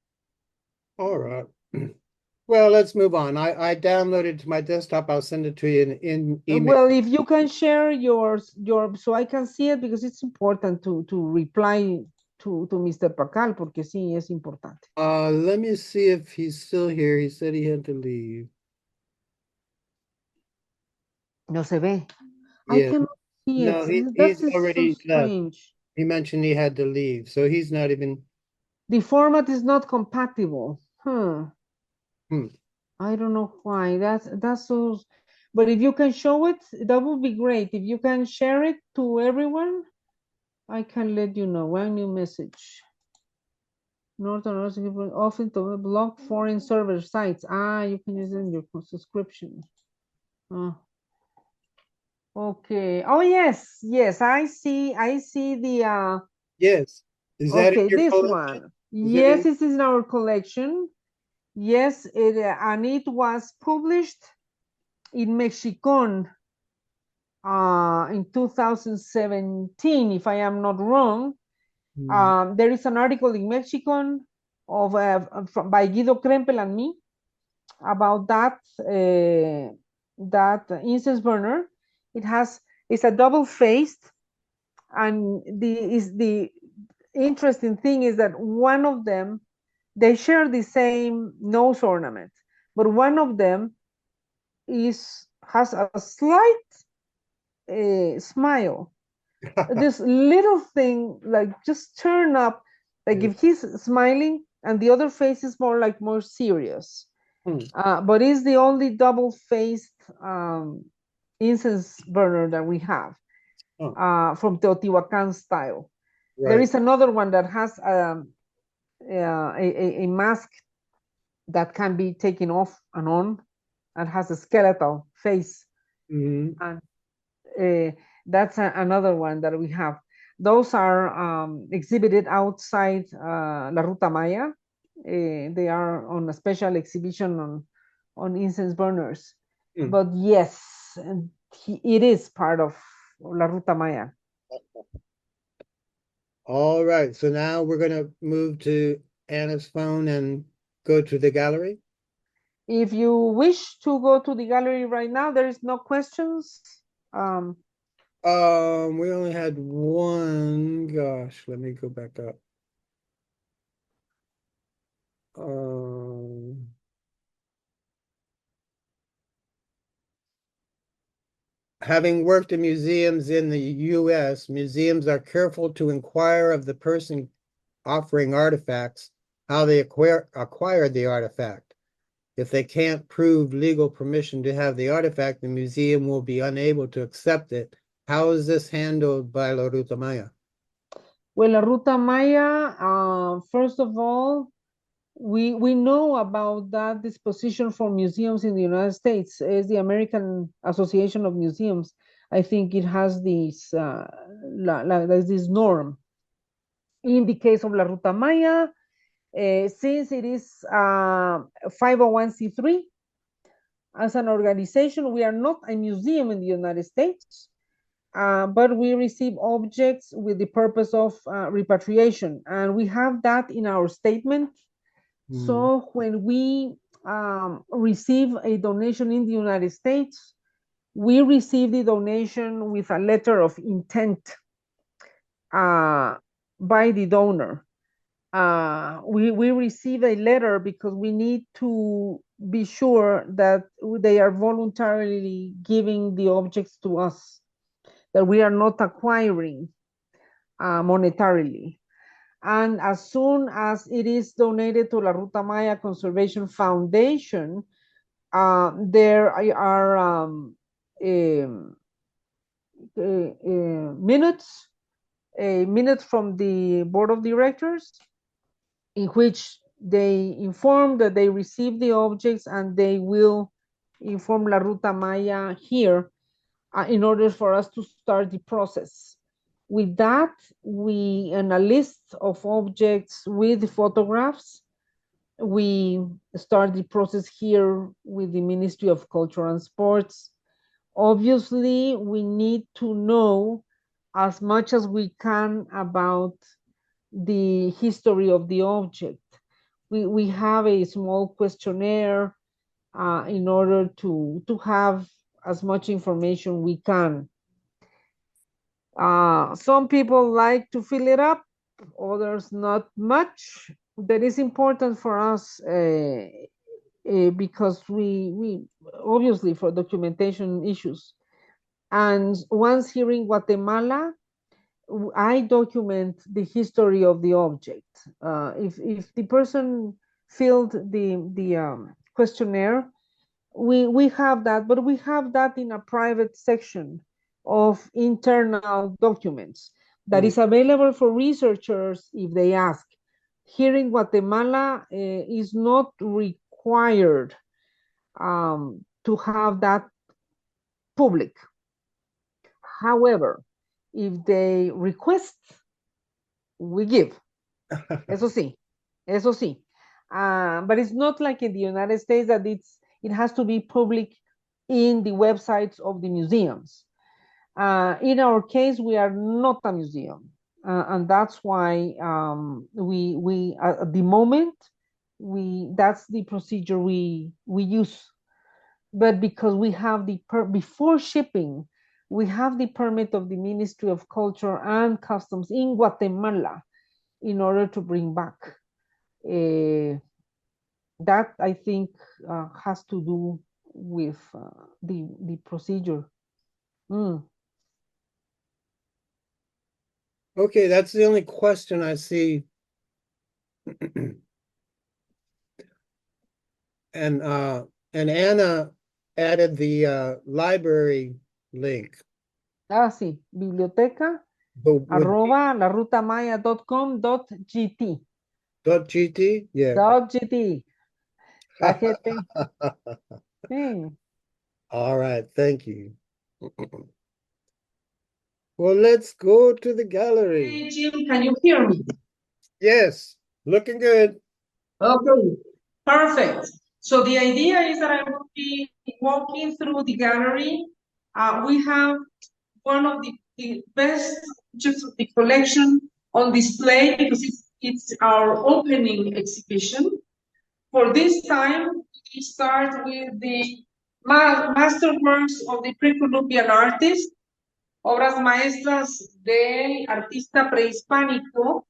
All right. Well, let's move on. I downloaded to my desktop. I'll send it to you in email. Well, if you can share your so I can see it because it's important to reply to Mr. Pacal porque sí es importante. Let me see if he's still here. He said he had to leave. No se ve. I Yeah. cannot see No, it. That he's is so already left. strange. He mentioned he had to leave, so he's not even. The format is not compatible. Hmm. Hmm. I don't know why. That's so. But if you can show it, that would be great. If you can share it to everyone, I can let you know. One new message. Northern often to block foreign server sites. Ah, you can use it in your subscription. Oh, okay. Oh yes, yes. I see the Yes. Is that in okay, your this collection? one. Is it Yes, in? this is in our collection. Yes, and it was published in Mexicon in 2017, if I am not wrong. Hmm. There is an article in Mexicon of by Guido Krempel and me about that incense burner. It has it's a double faced, and the interesting thing is that one of them they share the same nose ornament, but one of them has a slight smile. This little thing, like just turn up, like if he's smiling, and the other face is more serious. Hmm. But it's the only double-faced incense burner that we have Oh, from Teotihuacan style. There right. is another one that has a mask that can be taken off and on, and has a skeletal face, Hmm. and that's another one that we have. Those are exhibited outside La Ruta Maya. They are on a special exhibition on incense burners. Hmm. But yes, it is part of La Ruta Maya. All right. So now we're going to move to Anna's phone and go to the gallery. If you wish to go to the gallery right now, there is no questions. Um, We only had one. Gosh, let me go back up. Um, Having worked in museums in the U.S., museums are careful to inquire of the person offering artifacts how they acquired the artifact. If they can't prove legal permission to have the artifact, the museum will be unable to accept it. How is this handled by La Ruta Maya? well, La Ruta Maya, first of all, we know about that disposition for museums in the United States. Is the American Association of Museums. I think it has this norm. In the case of La Ruta Maya, since it is 501c3, as an organization, we are not a museum in the United States, but we receive objects with the purpose of repatriation. And we have that in our statement. Hmm. So when we receive a donation in the United States, we receive the donation with a letter of intent by the donor. We receive a letter because we need to be sure that they are voluntarily giving the objects to us, that we are not acquiring monetarily. And as soon as it is donated to La Ruta Maya Conservation Foundation, there are minutes, a minute from the board of directors in which they inform that they received the objects, and they will inform La Ruta Maya here in order for us to start the process. With that, we and a list of objects with photographs, we start the process here with the Ministry of Culture and Sports. Obviously, we need to know as much as we can about the history of the object. We have a small questionnaire in order to have as much information we can. Some people like to fill it up, others not much. That is important for us because we obviously for documentation issues. And once here in Guatemala, I document the history of the object. If the person filled the questionnaire, we have that, but we have that in a private section of internal documents that is available for researchers if they ask. Here in Guatemala, is not required to have that public. However, if they request, we give. Eso sí, eso sí. But it's not like in the United States that it has to be public in the websites of the museums. In our case, we are not a museum, and that's why we at the moment that's the procedure we use. But because we have before shipping, we have the permit of the Ministry of Culture and Customs in Guatemala in order to bring back. That I think has to do with the procedure. Okay, that's the only question I see. And Anna added the library link. Sí, biblioteca @larutamaya.com.gt. .gt? Yeah. .gt. La gente. Sí. All right, thank you. Well, let's go to the gallery. Hey, Jim, can you hear me? Yes, looking good. Okay, perfect. So the idea is that I will be walking through the gallery. We have one of the best pictures of the collection on display because it's our opening exhibition. For this time, we start with the masterworks of the Precolumbian artist, obras maestras del artista prehispánico,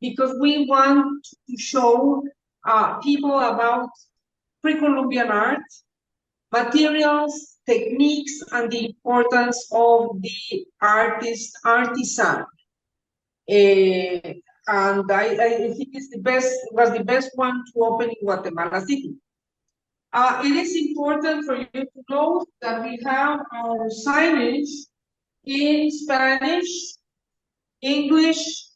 because we want to show people about Precolumbian art, materials, techniques, and the importance of the artisan. And I think it's was the best one to open in Guatemala City. It is important for you to know that we have our signage in Spanish, English,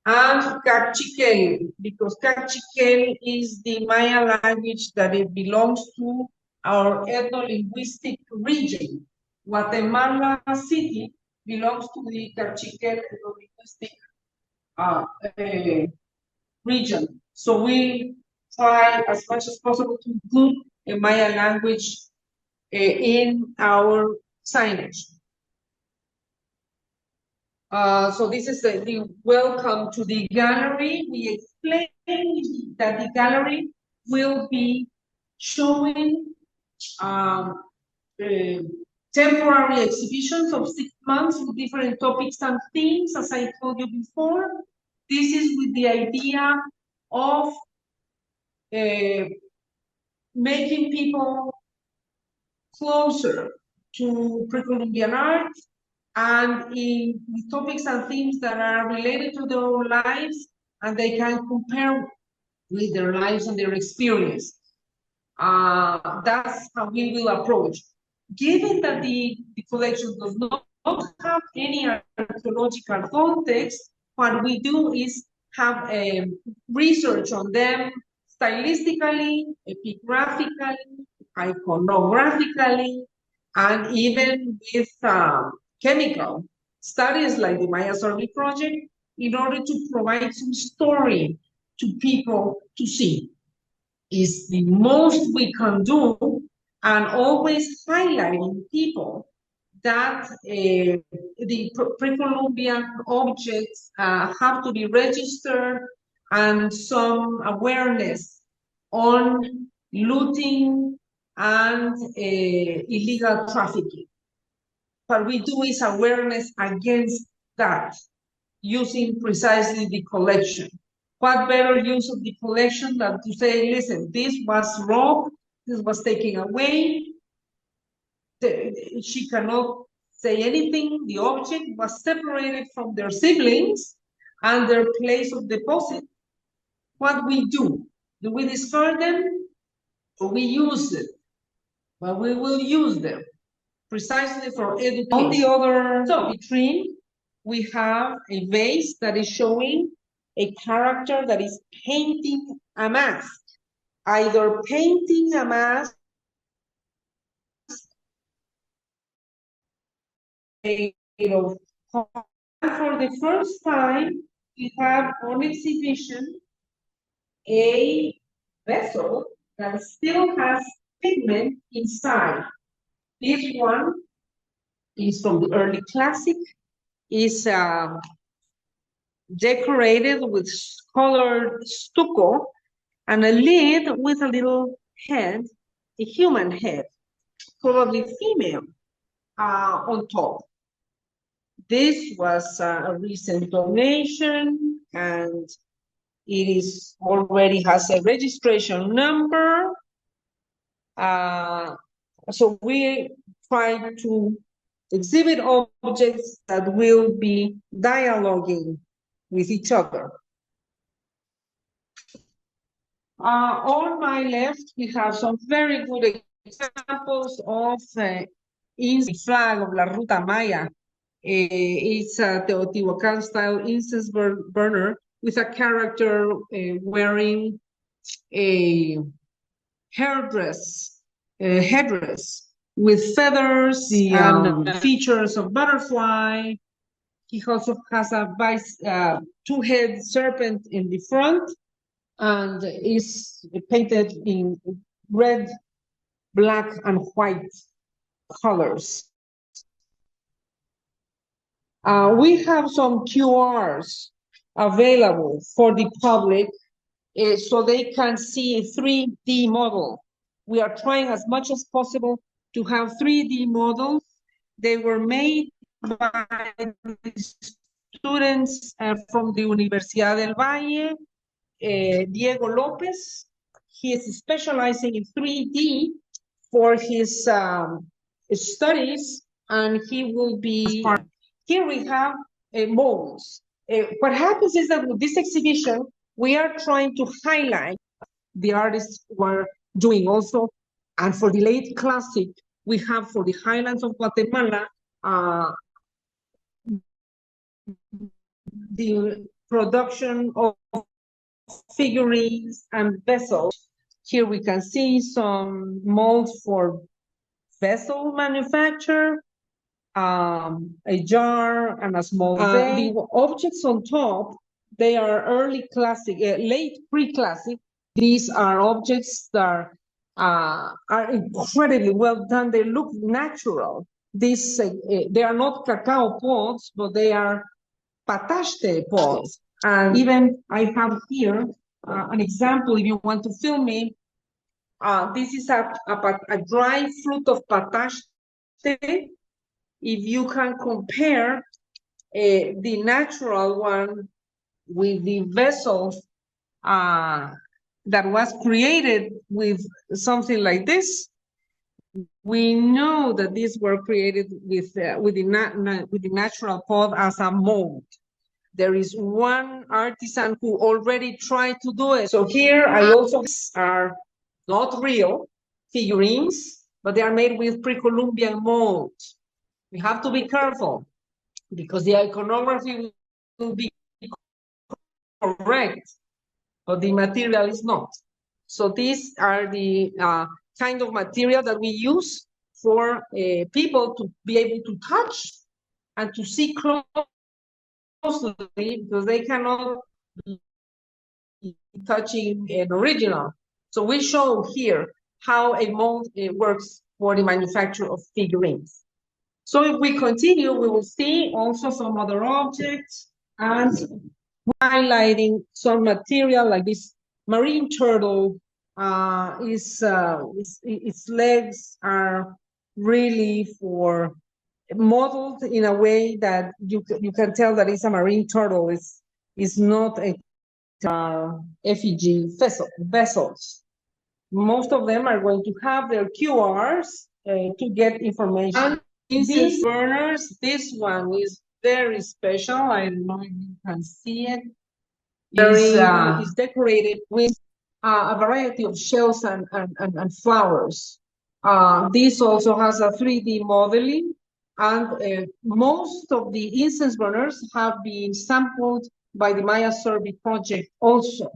and Cachiquel, because Cachiquel is the Maya language that it belongs to our ethno-linguistic region. Guatemala City belongs to the Cachiquel ethno-linguistic region. So we try as much as possible to include a Maya language in our signage. So this is the welcome to the gallery. We explained that the gallery will be showing temporary exhibitions of 6 months with different topics and themes, as I told you before. This is with the idea of making people closer to Precolumbian art, and in topics and themes that are related to their own lives, and they can compare with their lives and their experience. That's how we will approach. Given that the collection does not have any archaeological context, what we do is have research on them stylistically, epigraphically, iconographically, and even with chemical studies like the Maya Survey Project, in order to provide some story to people to see. is the most we can do, and always highlighting people that the Precolumbian objects have to be registered, and some awareness on looting and illegal trafficking. What we do is awareness against that, using precisely the collection. What better use of the collection than to say, listen, this was robbed, this was taken away, she cannot say anything, the object was separated from their siblings and their place of deposit. What we do we discard them or we use it? But we will use them precisely for education. On the other vitrine, we have a vase that is showing a character that is painting a mask, either painting a mask, for the first time, we have on exhibition a vessel that still has pigment inside. This one is from the early classic, is decorated with colored stucco and a lid with a little head, a human head, probably female, on top. This was a recent donation, and it is already has a registration number. So we try to exhibit objects that will be dialoguing with each other. On my left, we have some very good examples of the flag of La Ruta Maya. It's a Teotihuacan-style incense burner with a character wearing a headdress with feathers and features of butterfly. He also has a two-head serpent in the front and is painted in red, black, and white colors. We have some QRs available for the public so they can see a 3D model. We are trying as much as possible to have 3D models. They were made by students from the Universidad del Valle, Diego Lopez. He is specializing in 3D for his studies, and he will be... Here we have molds. What happens is that with this exhibition, we are trying to highlight the artists were doing also. And for the late classic, we have for the highlands of Guatemala, the production of figurines and vessels. Here we can see some molds for vessel manufacture, a jar and a small vase. The objects on top, they are early classic, late pre-classic. These are objects that are incredibly well done. They look natural. These they are not cacao pods, but they are pataste pods. And even I have here an example. If you want to film me, this is a dry fruit of pataste. If you can compare the natural one with the vessel that was created with something like this, we know that these were created with the natural pod as a mold. There is one artisan who already tried to do it. So here I also are not real figurines, but they are made with Precolumbian molds. We have to be careful because the iconography will be correct, but the material is not. So these are the kind of material that we use for people to be able to touch and to see closely, because they cannot be touching an original. So we show here how a mold works for the manufacture of figurines. So if we continue, we will see also some other objects and highlighting some material like this marine turtle. Its legs are really modeled in a way that you can tell that it's a marine turtle. It's not a effigy vessels. Most of them are going to have their QRs to get information. These burners, this one is very special. I don't know if you can see it. It's decorated with a variety of shells and flowers. This also has a 3D modeling, and most of the incense burners have been sampled by the Maya Survey project also.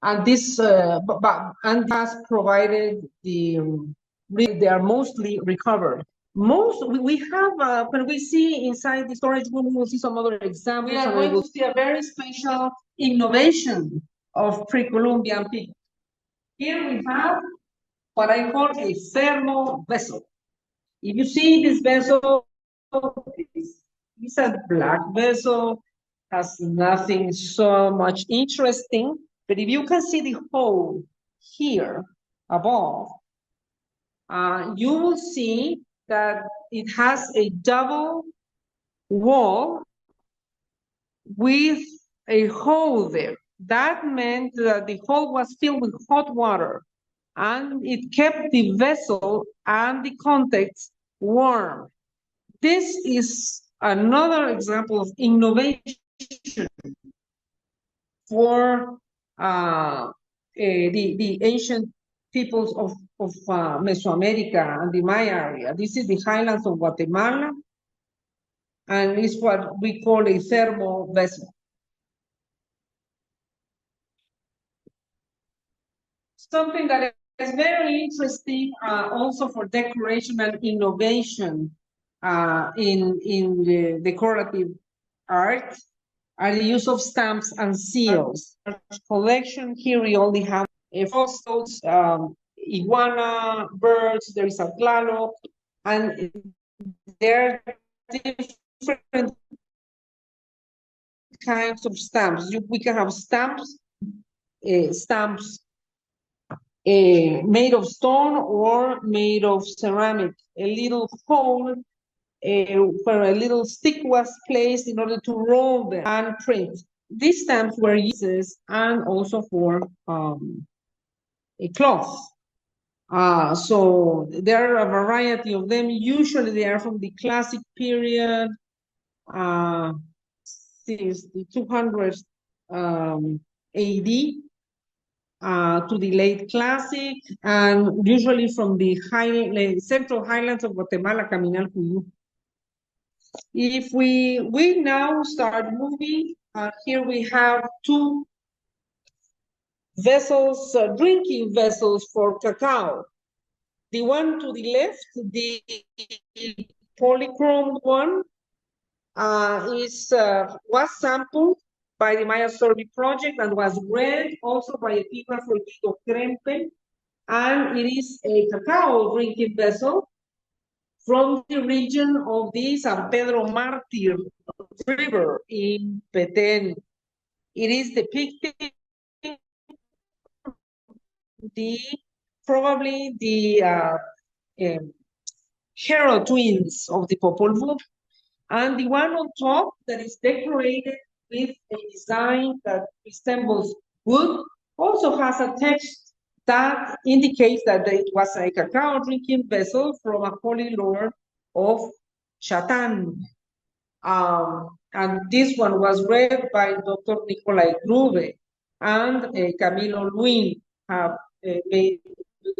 And this has provided they are mostly recovered. We have when we see inside the storage room, we will see some other examples. We are going to see a very special innovation of Precolumbian people. Here we have what I call a thermal vessel. If you see this vessel, it's a black vessel, has nothing so much interesting, but if you can see the hole here above, you will see that it has a double wall with a hole there. That meant that the hole was filled with hot water, and it kept the vessel and the contents warm. This is another example of innovation for the ancient peoples of Mesoamerica and the Maya area. This is the highlands of Guatemala, and it's what we call a thermal vessel. Something that is very interesting also for decoration and innovation in the decorative art are the use of stamps and seals. Our collection here we only have fossils, iguana, birds, there is a tlaloc, and there are different kinds of stamps. We can have stamps made of stone or made of ceramic. A little hole where a little stick was placed in order to roll them and print. These stamps were used and also for a cloth. So there are a variety of them. Usually they are from the classic period, since the 200s AD. To the late classic, and usually from the central highlands of Guatemala, Caminal Cuyú. If we now start moving, here we have two vessels, drinking vessels for cacao. The one to the left, the polychrome one, was sampled by the Maya Survey project and was read also by a epigrapher Guido Krempe, and it is a cacao drinking vessel from the region of the San Pedro Martir River in Petén. It is depicting probably the hero twins of the Popol Vuh, and the one on top that is decorated with a design that resembles wood also has a text that indicates that it was a cacao drinking vessel from a holy lord of Chatan. And this one was read by Dr. Nicolai Grube, and Camilo Luin have made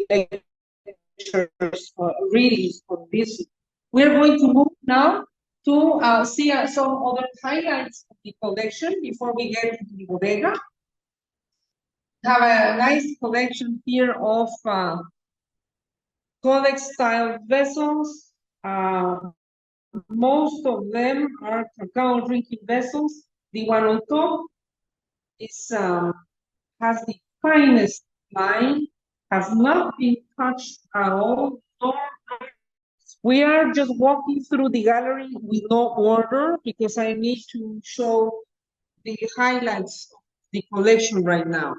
lectures readings on this. We're going to move now to see some other highlights of the collection before we get into the bodega. Have a nice collection here of codex-style vessels. Most of them are cacao drinking vessels. The one on top is has the finest line has not been touched at all. We are just walking through the gallery with no order because I need to show the highlights of the collection right now.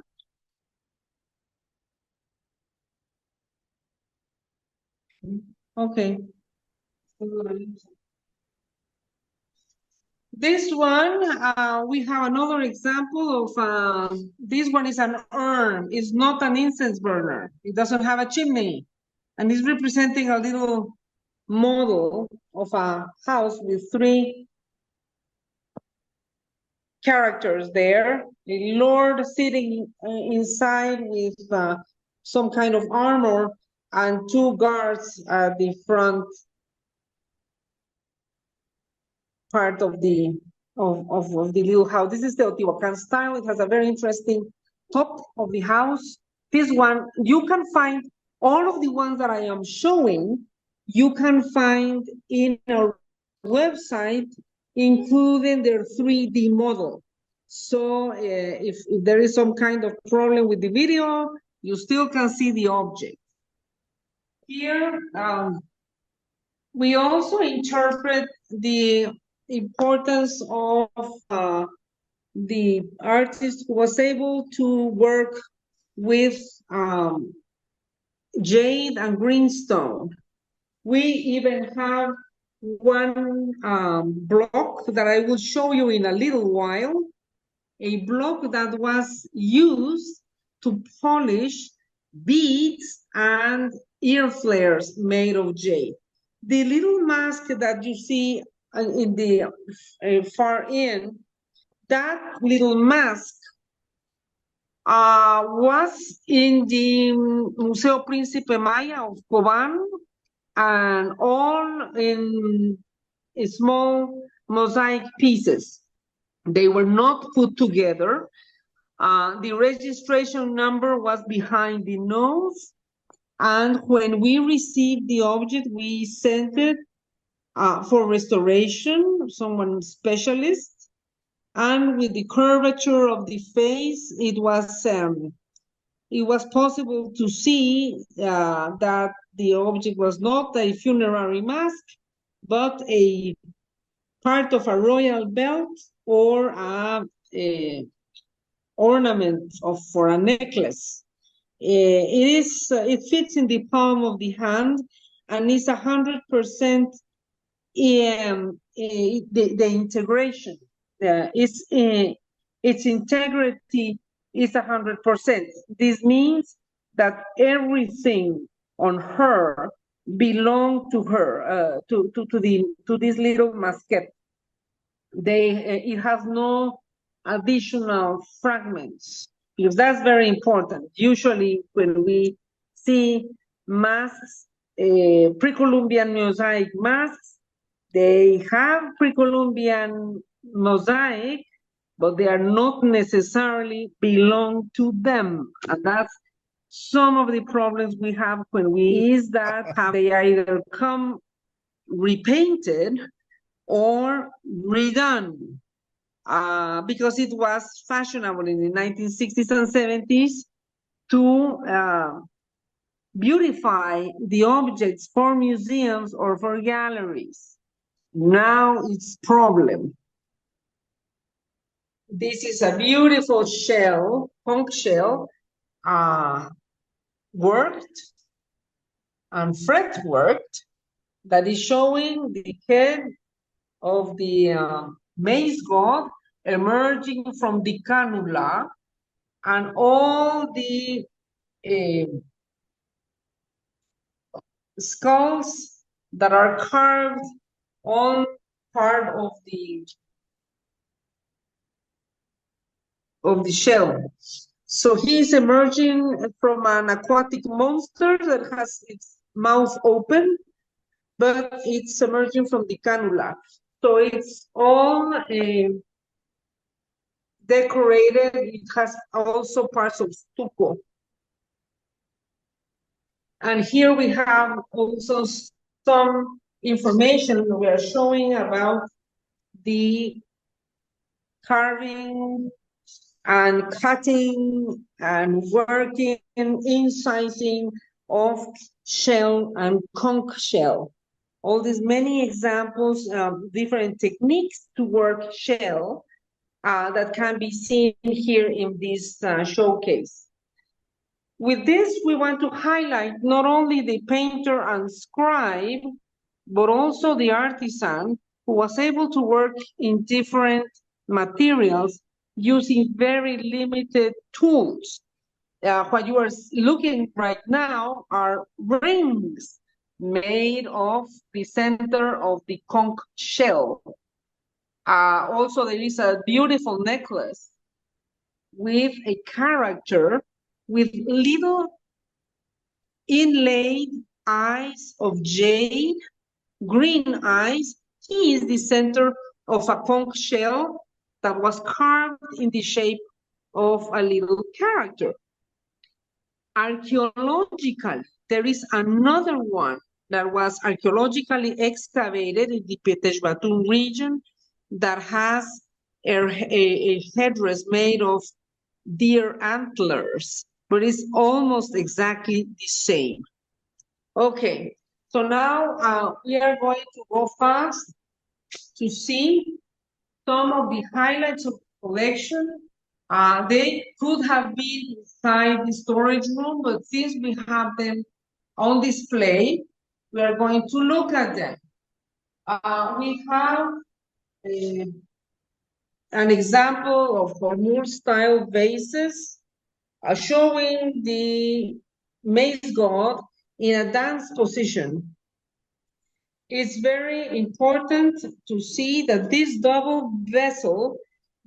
Okay. This one, we have another example of, this one is an urn. It's not an incense burner. It doesn't have a chimney. And it's representing a little model of a house with three characters there. A lord sitting inside with some kind of armor and two guards at the front part of the little house. This is the Teotihuacan style. It has a very interesting top of the house. This one, you can find all of the ones that I am showing, you can find in our website, including their 3D model. So if there is some kind of problem with the video, you still can see the object. Here, we also interpret the importance of the artist who was able to work with jade and greenstone. We even have one block that I will show you in a little while, a block that was used to polish beads and ear flares made of jade. The little mask that you see in the far end, that little mask was in the Museo Príncipe Maya of Cobán, and all in small mosaic pieces. They were not put together. The registration number was behind the nose, and when we received the object, we sent it for restoration, someone specialist, and with the curvature of the face, it was possible to see that the object was not a funerary mask, but a part of a royal belt or a ornament for a necklace. It fits in the palm of the hand, and it's 100% the integration. Its integrity is 100%. This means that everything on her belonged to her, to this little masked. It has no additional fragments, because that's very important. Usually when we see masks, Precolumbian mosaic masks, they have Precolumbian mosaic, but they are not necessarily belong to them. And that's some of the problems we have when is that they either come repainted or redone, because it was fashionable in the 1960s and 70s to beautify the objects for museums or for galleries. Now it's problem. This is a beautiful shell, conch shell, worked and fret worked, that is showing the head of the maize god emerging from the cannula, and all the skulls that are carved on part of the shell. So he's emerging from an aquatic monster that has its mouth open, but it's emerging from the cannula. So it's all decorated. It has also parts of stucco. And here we have also some information we are showing about the carving and cutting and working, incising of shell and conch shell. All these many examples, different techniques to work shell that can be seen here in this showcase. With this, we want to highlight not only the painter and scribe, but also the artisan who was able to work in different materials using very limited tools. What you are looking right now are rings made of the center of the conch shell. Also, there is a beautiful necklace with a character with little inlaid eyes of jade, green eyes. He is the center of a conch shell that was carved in the shape of a little character. Archaeological, there is another one that was archaeologically excavated in the Paredes-Maury region that has a headdress made of deer antlers, but it's almost exactly the same. Okay, so now we are going to go fast to see some of the highlights of the collection. They could have been inside the storage room, but since we have them on display, we are going to look at them. We have an example of Hormuz-style vases showing the maize god in a dance position. It's very important to see that this double vessel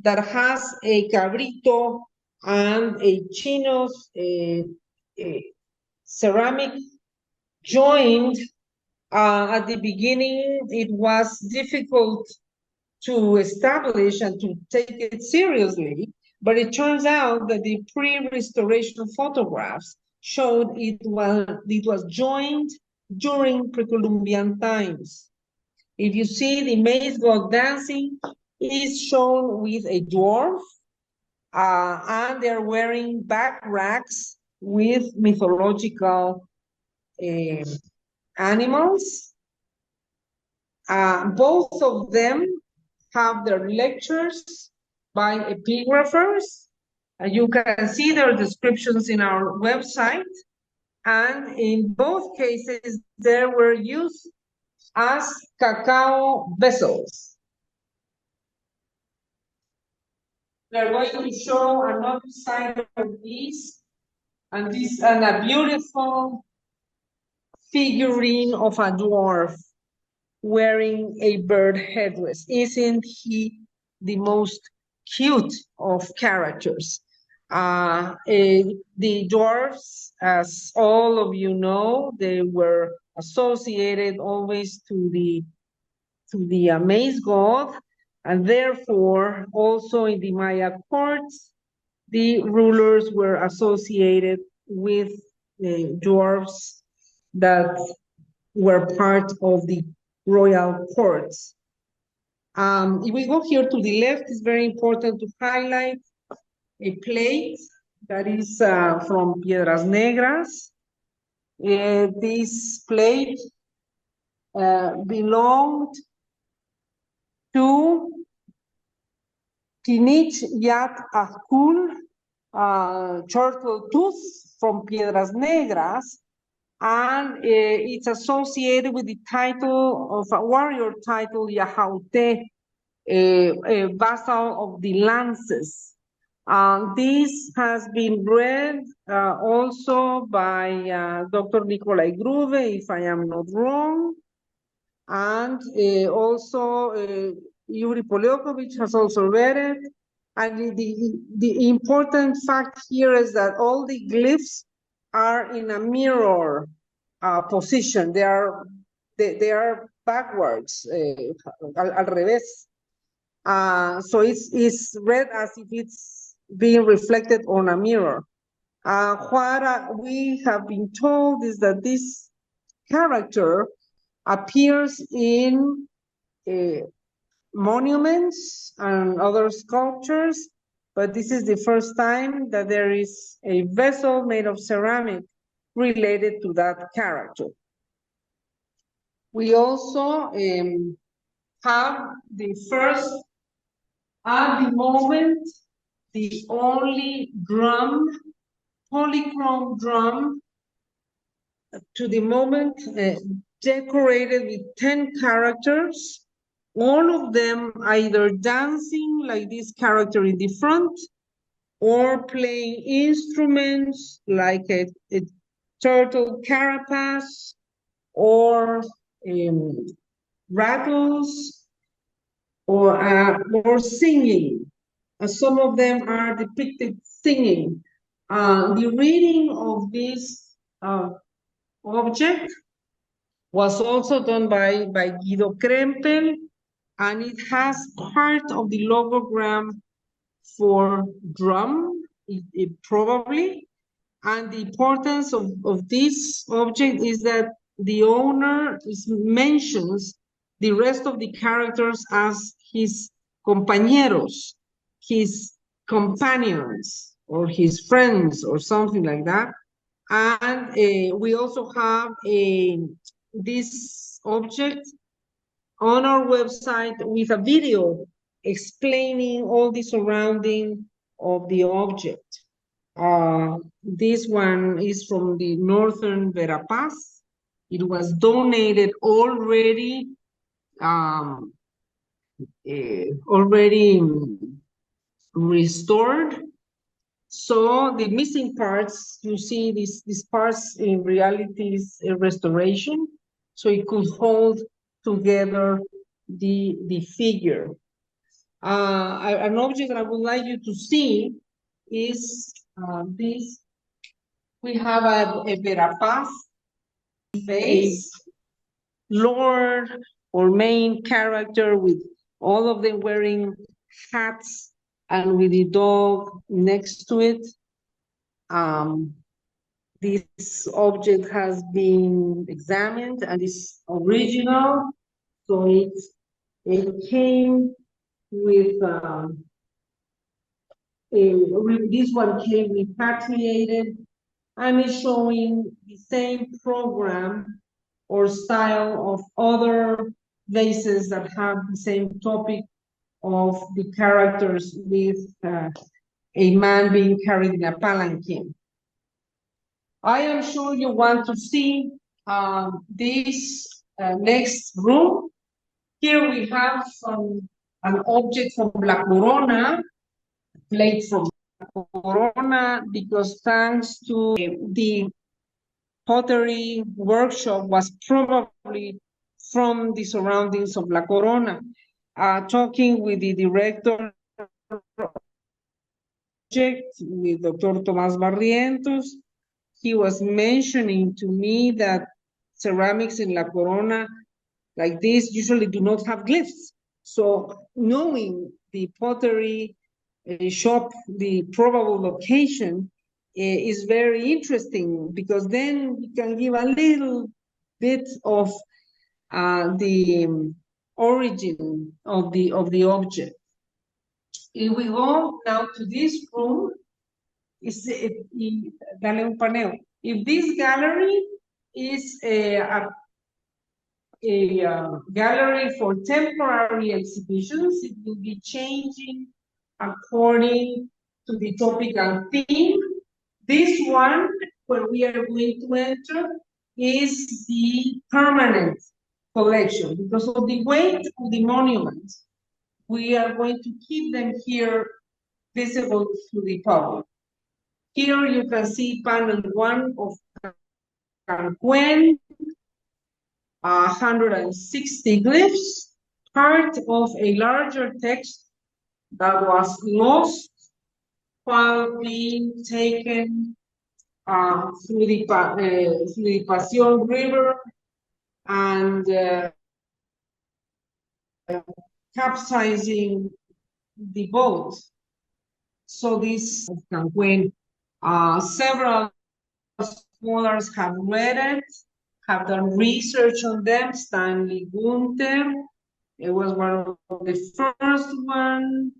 that has a cabrito and a chinos ceramic joined at the beginning, it was difficult to establish and to take it seriously, but it turns out that the pre-restoration photographs showed it was joined during Precolumbian times. If you see the maize god dancing, is shown with a dwarf, and they're wearing back racks with mythological animals. Both of them have their lectures by epigraphers. You can see their descriptions in our website. And in both cases, they were used as cacao vessels. We're going to show another side of these, and a beautiful figurine of a dwarf wearing a bird headdress. Isn't he the most cute of characters? The dwarfs, as all of you know, they were associated always to the maize god, and therefore also in the Maya courts, the rulers were associated with dwarfs that were part of the royal courts. If we go here to the left, it's very important to highlight a plate that is from Piedras Negras. This plate belonged to Tinich Yat Akul, Turtle Tooth from Piedras Negras, and it's associated with the title of a warrior title, Yahaute, a vassal of the lances. This has been read also by Dr. Nikolai Gruve, if I am not wrong, and also Yuri Polyokovich has also read it. And the important fact here is that all the glyphs are in a mirror position. They are backwards, al revés. So it's read as if it's being reflected on a mirror. What we have been told is that this character appears in monuments and other sculptures, but this is the first time that there is a vessel made of ceramic related to that character. We also have the first, at the moment, the only drum, polychrome drum, to the moment, decorated with 10 characters, all of them either dancing like this character in the front, or playing instruments like a turtle carapace, or rattles, or singing. Some of them are depicted singing. The reading of this object was also done by Guido Krempel, and it has part of the logogram for drum, probably. And the importance of this object is that the owner mentions the rest of the characters as his compañeros, his companions, or his friends, or something like that. And we also have this object on our website with a video explaining all the surrounding of the object. This one is from the northern Verapaz. It was donated already, restored. So the missing parts, you see these parts in reality is a restoration. So it could hold together the figure. An object that I would like you to see is this. We have a Verapaz face, Lord or main character, with all of them wearing hats and with the dog next to it. This object has been examined and is original, so it came with this one came repatriated, and is showing the same program or style of other vases that have the same topic of the characters, with a man being carried in a palanquin. I am sure you want to see this next room. Here we have an object from La Corona, plate from La Corona, because thanks to the pottery workshop was probably from the surroundings of La Corona. Talking with the director with Dr. Tomás Barrientos, he was mentioning to me that ceramics in La Corona like this usually do not have glyphs. So knowing the pottery shop, the probable location, is very interesting, because then we can give a little bit of the origin of the object. If we go now to this room, dale un paneo. If this gallery is a gallery for temporary exhibitions, it will be changing according to the topic and theme. This one, where we are going to enter, is the permanent collection. Because of the weight of the monuments, we are going to keep them here visible to the public. Here you can see panel 1 of Cancún, 160 glyphs, part of a larger text that was lost while being taken through the Pasión River and capsizing the boat. So this of Cancún, several scholars have read it, have done research on them. Stanley Gunther, it was one of the first one.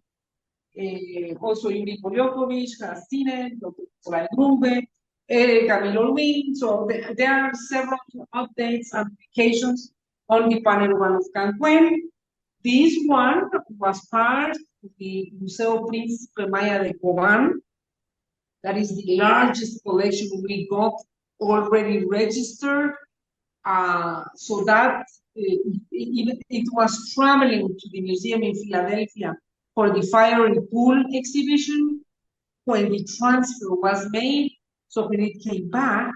Also Yuri Polyokovich has seen it, Dr. Nikolai Grube, Camilo Luin. So there are several updates and applications on the panel one of Cancún. This one was part of the Museo Príncipe Maya de Cobán. That is the largest collection we got already registered. So that it was traveling to the museum in Philadelphia for the Fire and Pool exhibition when the transfer was made. So when it came back,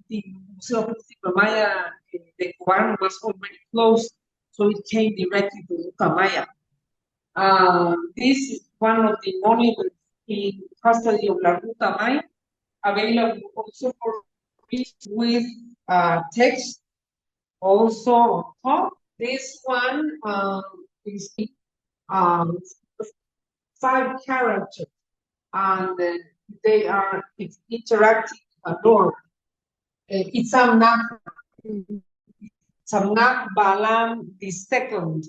the Museo Príncipe Maya de Cobán was already closed, so it came directly to Ruta Maya. This is one of the monuments in custody of La Ruta Maya, available also for with text also on top. This one is 5 characters, and they are interactive adorned. It's Samnak Balam II.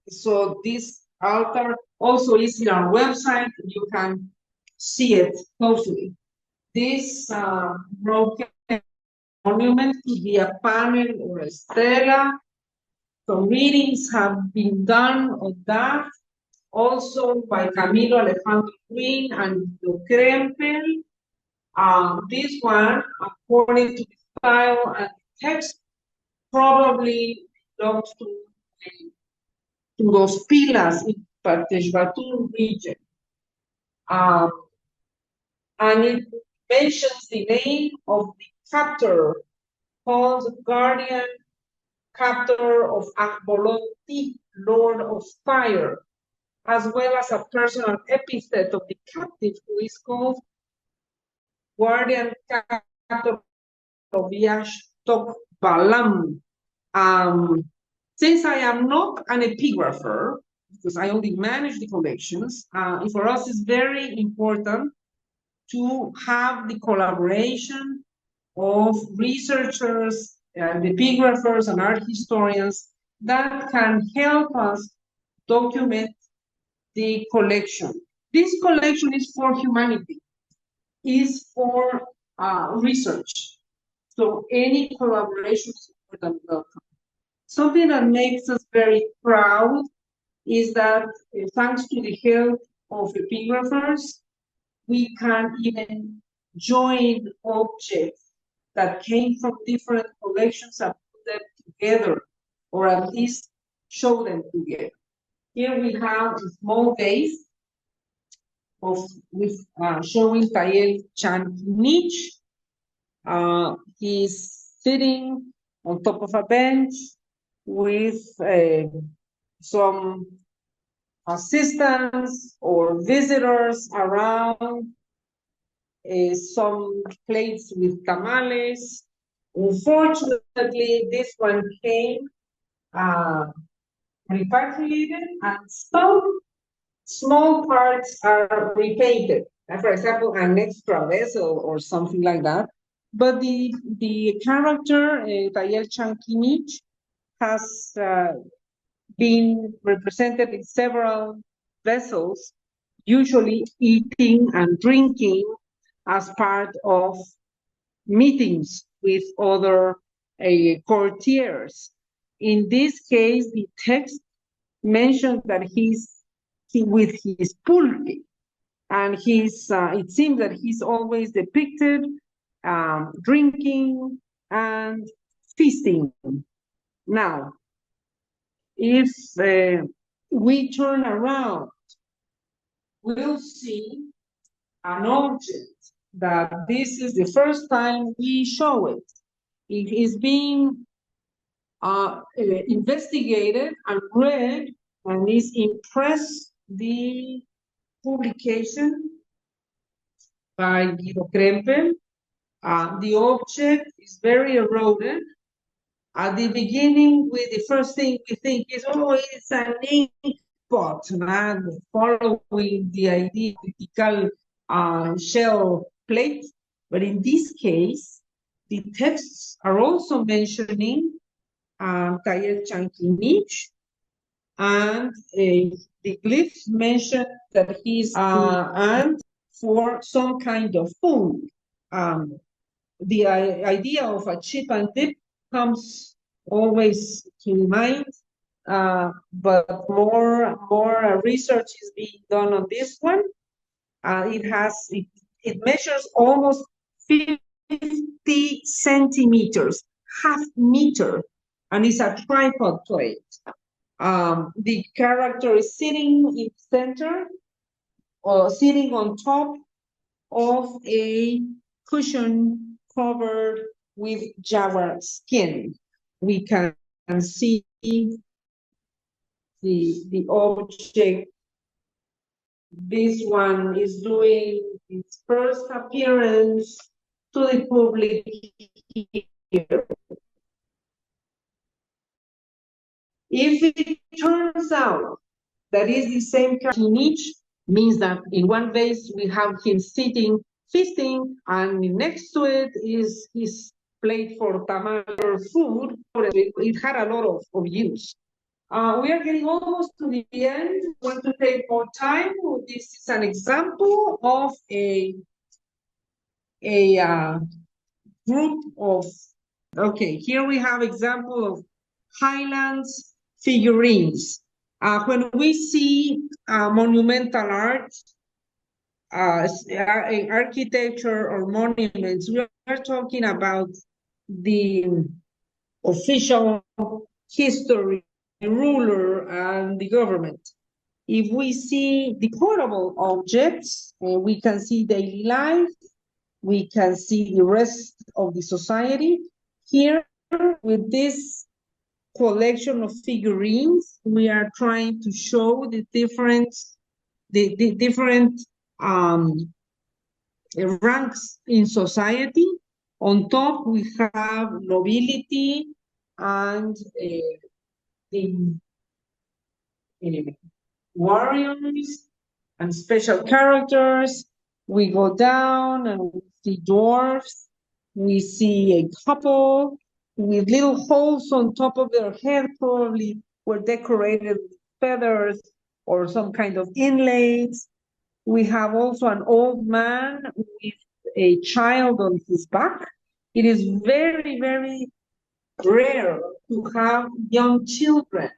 So this altar also is in our website. You can see it closely. This broken monument could be a panel or a stela. So readings have been done on that, also by Camilo Alejandro Green and Krempel. This one, according to the style and text, probably belongs to those pillars in Pateshbatun region. And it mentions the name of the captor called guardian captor of Akboloti, Lord of Fire, as well as a personal epithet of the captive who is called guardian captor of Yashtok Balam. Since I am not an epigrapher, because I only manage the collections, for us it's very important to have the collaboration of researchers and epigraphers and art historians that can help us document the collection. This collection is for humanity, is for research. So any collaboration is more than welcome. Something that makes us very proud is that thanks to the help of epigraphers, we can even join objects that came from different collections and put them together, or at least show them together. Here we have a small vase with showing Tayel Chankinich. He's sitting on top of a bench with some assistants or visitors around, some plates with tamales. Unfortunately, this one came repatriated, and some small parts are repainted. For example, an extra vessel or something like that. But the character, Tayel Chankinich, has been represented in several vessels, usually eating and drinking as part of meetings with other courtiers. In this case, the text mentioned that he's with his pulque, and it seems that he's always depicted drinking and feasting. Now, if we turn around, we'll see an object that this is the first time we show it. It is being investigated and read, and is impressed the publication by Guido Krempel. The object is very eroded. At the beginning, the first thing we think is, oh, it's an ink pot, following the idea of typical shell plate. But in this case, the texts are also mentioning Tayel Chankinich, and the glyphs mention that he's and for some kind of food. The idea of a chip and dip comes always to mind, but more research is being done on this one. It measures almost 50 centimeters, half meter, and it's a tripod plate. The character is sitting in the center, or sitting on top of a cushion covered with jaguar skin. We can see the object. This one is doing its first appearance to the public here. If it turns out that is the same character in each, means that in one vase we have him sitting, feasting, and next to it is his plate for tamal food. It had a lot of use. We are getting almost to the end. I want to take more time. This is an example of a group of, okay, here we have example of highlands figurines. When we see monumental art, architecture or monuments, we are talking about the official history, the ruler, and the government. If we see the portable objects, we can see daily life, we can see the rest of the society. Here, with this collection of figurines, we are trying to show the different ranks in society. On top, we have nobility and warriors and special characters. We go down and we see dwarfs. We see a couple with little holes on top of their head, probably were decorated with feathers or some kind of inlays. We have also an old man with a child on his back. It is very, very rare to have young children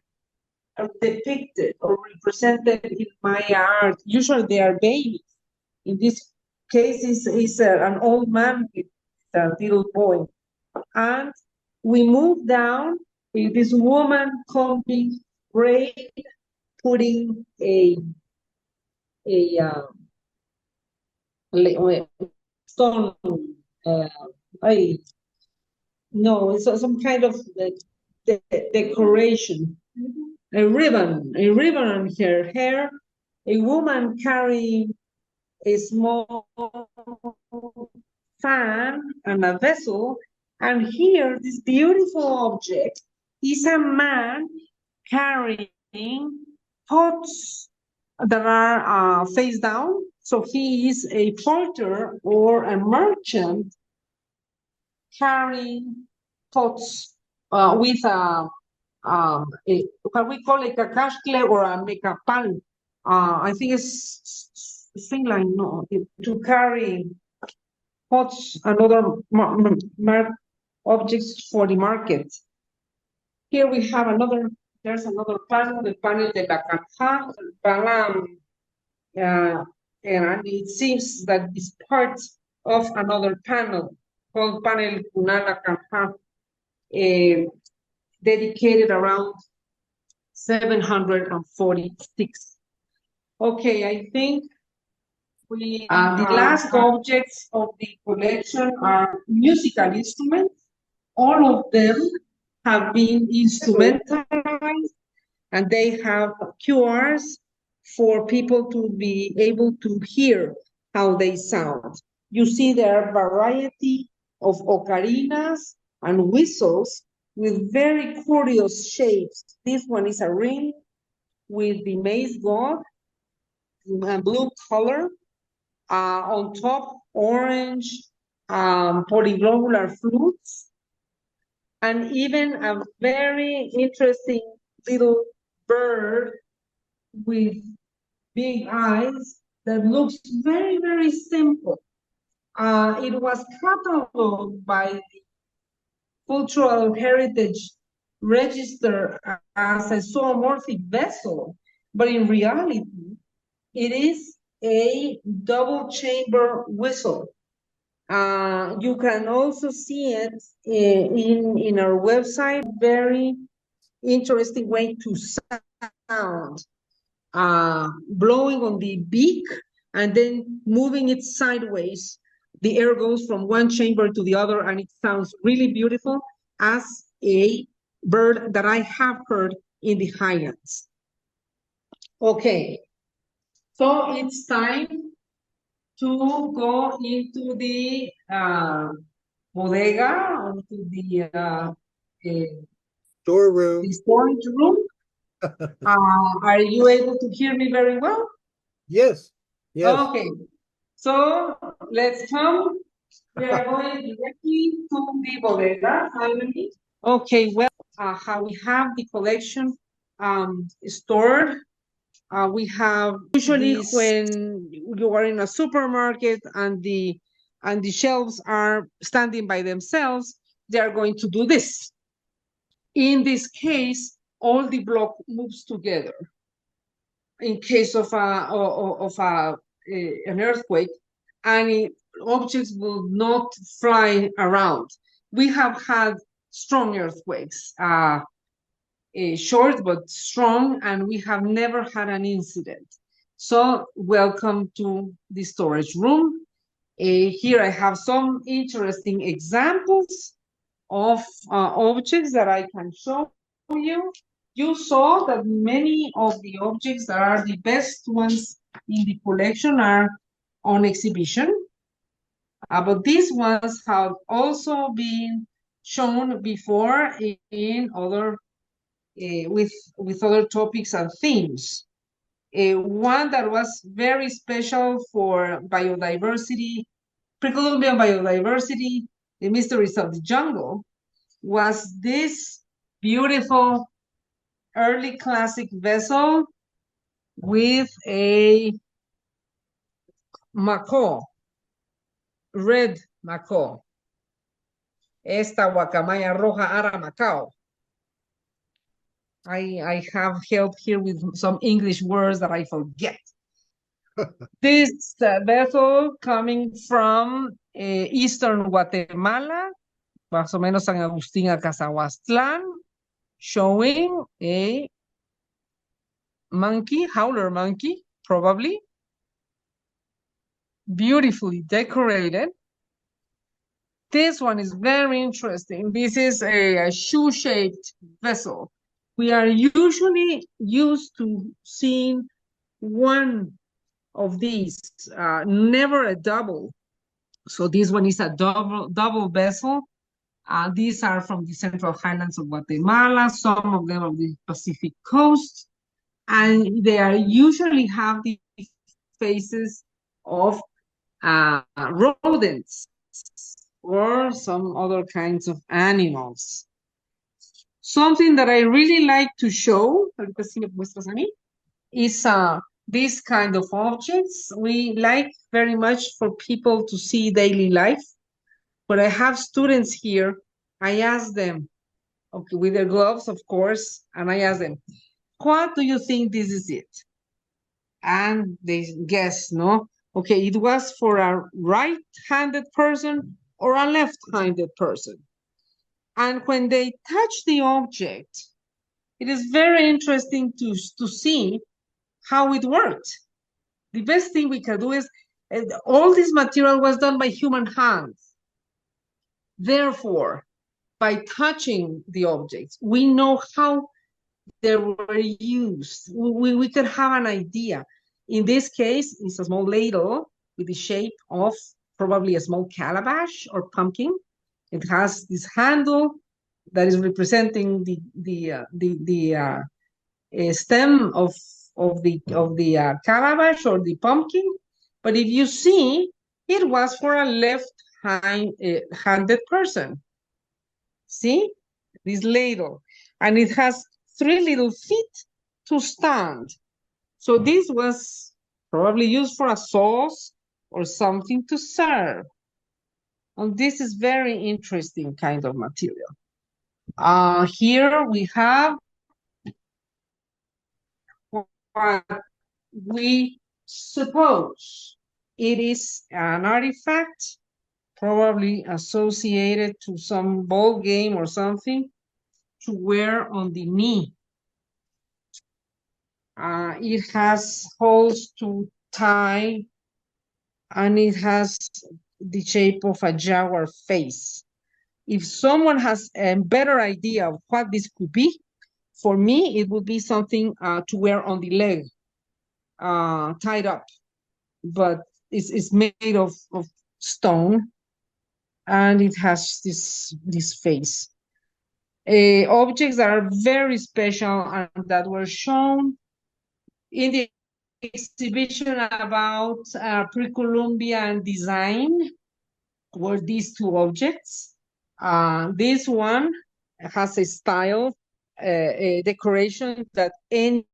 depicted or represented in Maya art. Usually they are babies. In this case, is an old man with a little boy. And we move down with this woman combing braid, putting a stone, no, it's some kind of decoration. A ribbon on her hair, a woman carrying a small fan and a vessel, and here this beautiful object is a man carrying pots that are face down. So he is a porter or a merchant carrying pots with what we call a cacascle or a mecapal. I think it's similar, no, to carry pots and other objects for the market. Here we have there's another panel, the panel de la canja, and it seems that it's part of another panel called Panel Cunala Canja, dedicated around 746. Okay, I think the last objects of the collection are musical instruments. All of them have been instrumentalized, and they have QRs for people to be able to hear how they sound. You see there are a variety of ocarinas and whistles with very curious shapes. This one is a ring with the maize god, blue color. On top, orange, polyglobular flutes, and even a very interesting little bird with big eyes that looks very, very simple. It was cataloged by the Cultural Heritage Register as a zoomorphic vessel, but in reality, it is a double chamber whistle. You can also see it in our website, very interesting way to sound. Blowing on the beak and then moving it sideways. The air goes from one chamber to the other and it sounds really beautiful as a bird that I have heard in the highlands. Okay, so it's time to go into the bodega, into the Storeroom. storage room. Are you able to hear me very well? Yes. Yes. Okay, so let's come. We are going directly to the bodega, finally. Okay, well, how we have the collection stored. We have usually when you are in a supermarket and the shelves are standing by themselves, they are going to do this. In this case, all the block moves together. In case of an earthquake, and objects will not fly around. We have had strong earthquakes, short but strong, and we have never had an incident. So welcome to the storage room. Here I have some interesting examples of objects that I can show you. You saw that many of the objects that are the best ones in the collection are on exhibition. But these ones have also been shown before in other with other topics and themes. One that was very special for biodiversity, Precolumbian biodiversity, the mysteries of the jungle, was this beautiful early classic vessel with a macaw, red macaw. Esta guacamaya roja ara macao. I have help here with some English words that I forget. This vessel coming from eastern Guatemala, más o menos San Agustín a Cazahuastlán, showing a monkey, howler monkey, probably. Beautifully decorated. This one is very interesting. This is a shoe-shaped vessel. We are usually used to seeing one of these, never a double. So this one is a double vessel. These are from the central highlands of Guatemala, some of them of the Pacific coast, and they are usually have the faces of rodents or some other kinds of animals. Something that I really like to show is this kind of objects. We like very much for people to see daily life. But I have students here, I ask them, okay, with their gloves, of course, and I ask them, what do you think this is it? And they guess, no? Okay, it was for a right-handed person or a left-handed person. And when they touch the object, it is very interesting to see how it worked. The best thing we can do is, all this material was done by human hands. Therefore, by touching the objects, we know how they were used. We can have an idea. In this case, it's a small ladle with the shape of probably a small calabash or pumpkin. It has this handle that is representing the stem of the calabash or the pumpkin. But if you see, it was for a left-handed person. See this ladle, and it has 3 little feet to stand. So this was probably used for a sauce or something to serve. And this is very interesting kind of material. Here we have what we suppose it is an artifact, probably associated to some ball game or something, to wear on the knee. It has holes to tie, and it has the shape of a jaguar face. If someone has a better idea of what this could be, for me, it would be something to wear on the leg, tied up, but it's made of stone, and it has this face. Objects that are very special and that were shown in the exhibition about Precolumbian design were these two objects. This one has a style, a decoration that any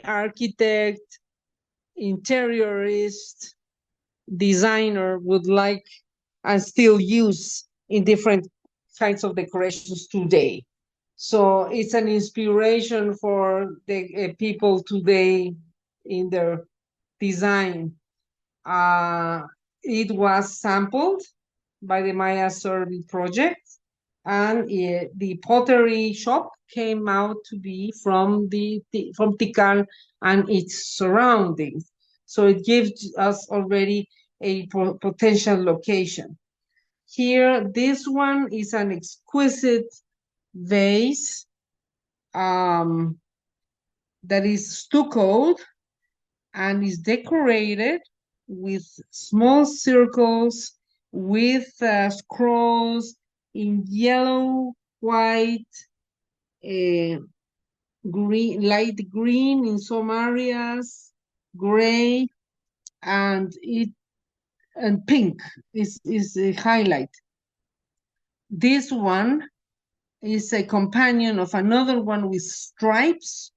architect, interiorist, designer would like and still use in different kinds of decorations today. So it's an inspiration for the people today in their design. It was sampled by the Maya Survey project, and the pottery shop came out to be from from Tikal and its surroundings. So it gives us already a potential location. Here, this one is an exquisite vase that is stuccoed and is decorated with small circles, with scrolls in yellow, white, green, light green in some areas, gray, and pink is a highlight. This one is a companion of another one with stripes,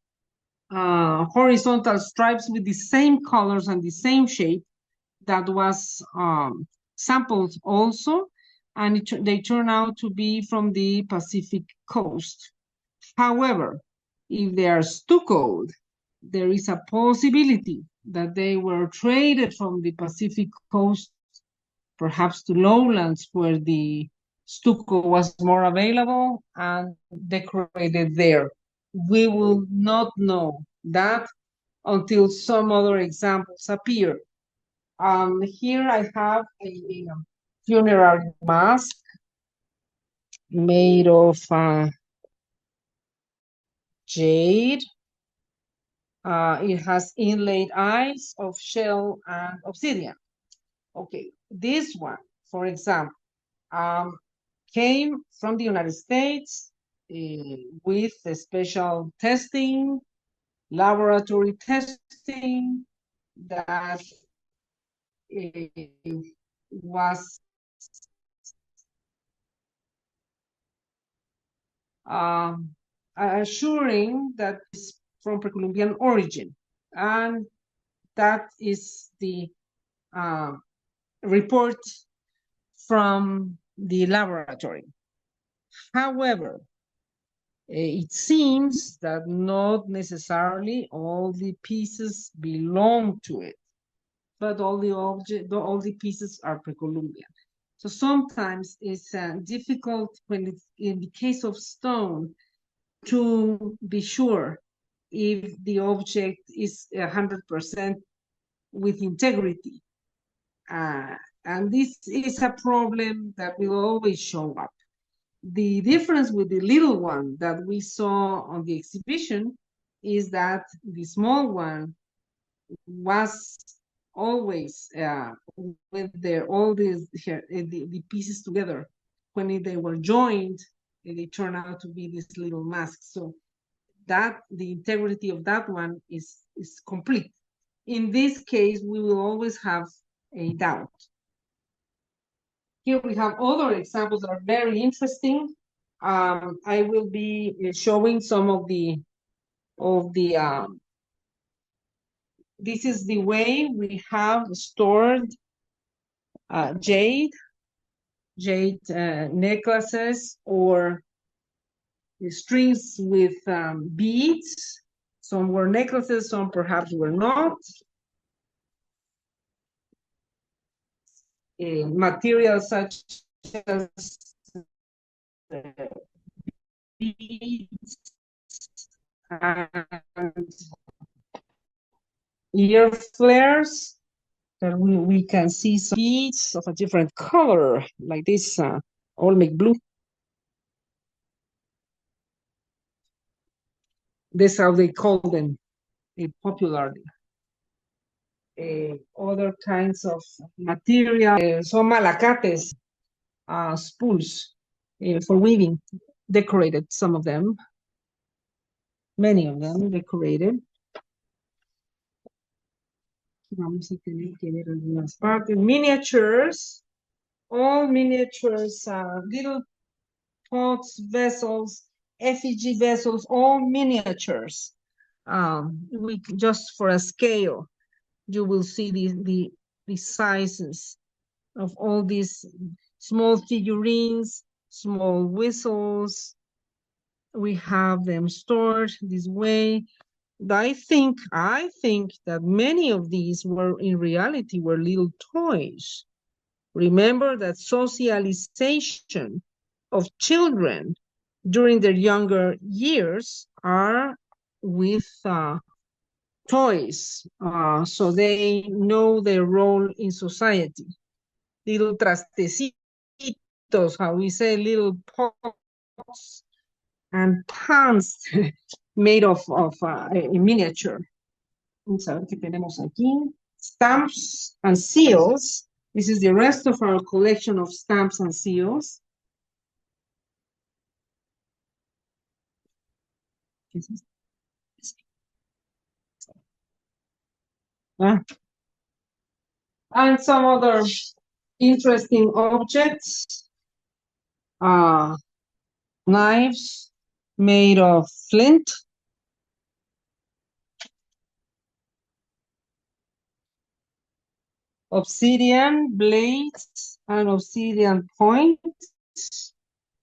horizontal stripes with the same colors and the same shape, that was sampled also, and they turn out to be from the Pacific coast. However, if they are stuccoed, there is a possibility that they were traded from the Pacific coast, perhaps to lowlands where the stucco was more available, and decorated there. We will not know that until some other examples appear. Here I have a funerary mask made of jade. It has inlaid eyes of shell and obsidian. Okay, this one, for example, came from the United States with a special testing, laboratory testing that was assuring that it's from Precolumbian origin, and that is the report from the laboratory. However, it seems that not necessarily all the pieces belong to it, but all the pieces are Precolumbian. So sometimes it's difficult when it's in the case of stone to be sure if the object is 100% with integrity. And this is a problem that will always show up. The difference with the little one that we saw on the exhibition is that the small one was always with all the pieces together. When they were joined, they turned out to be this little mask. So that the integrity of that one is complete. In this case, we will always have a doubt. Here we have other examples that are very interesting. I will be showing some of the this is the way we have stored jade necklaces or strings with beads. Some were necklaces, some perhaps were not. Materials such as beads and ear flares that we can see some beads of a different color, like this Olmec blue. That's how they call them popularly. Other kinds of material, some malacates, spools for weaving, decorated, some of them, many of them decorated. Vamos a tener que ver algunas partes. Miniatures, all miniatures, little pots, vessels, effigy vessels, all miniatures. We just for a scale, you will see the sizes of all these small figurines, small whistles. We have them stored this way. I think that many of these were in reality were little toys. Remember that socialization of children during their younger years are with toys, so they know their role in society. Little trastecitos, how we say, little pots and pans made of a miniature. Vamos a ver qué tenemos aquí. Stamps and seals. This is the rest of our collection of stamps and seals. And some other interesting objects. Knives made of flint. Obsidian blades and obsidian points.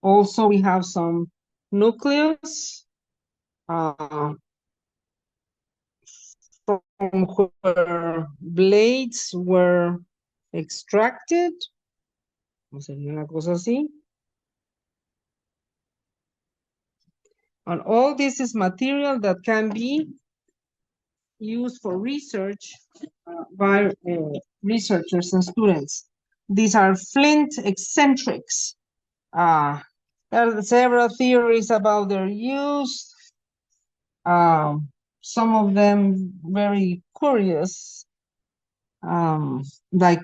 Also, we have some nucleus from where blades were extracted. Una cosa así. And all this is material that can be used for research by researchers and students. These are flint eccentrics. There are several theories about their use. Some of them very curious. Like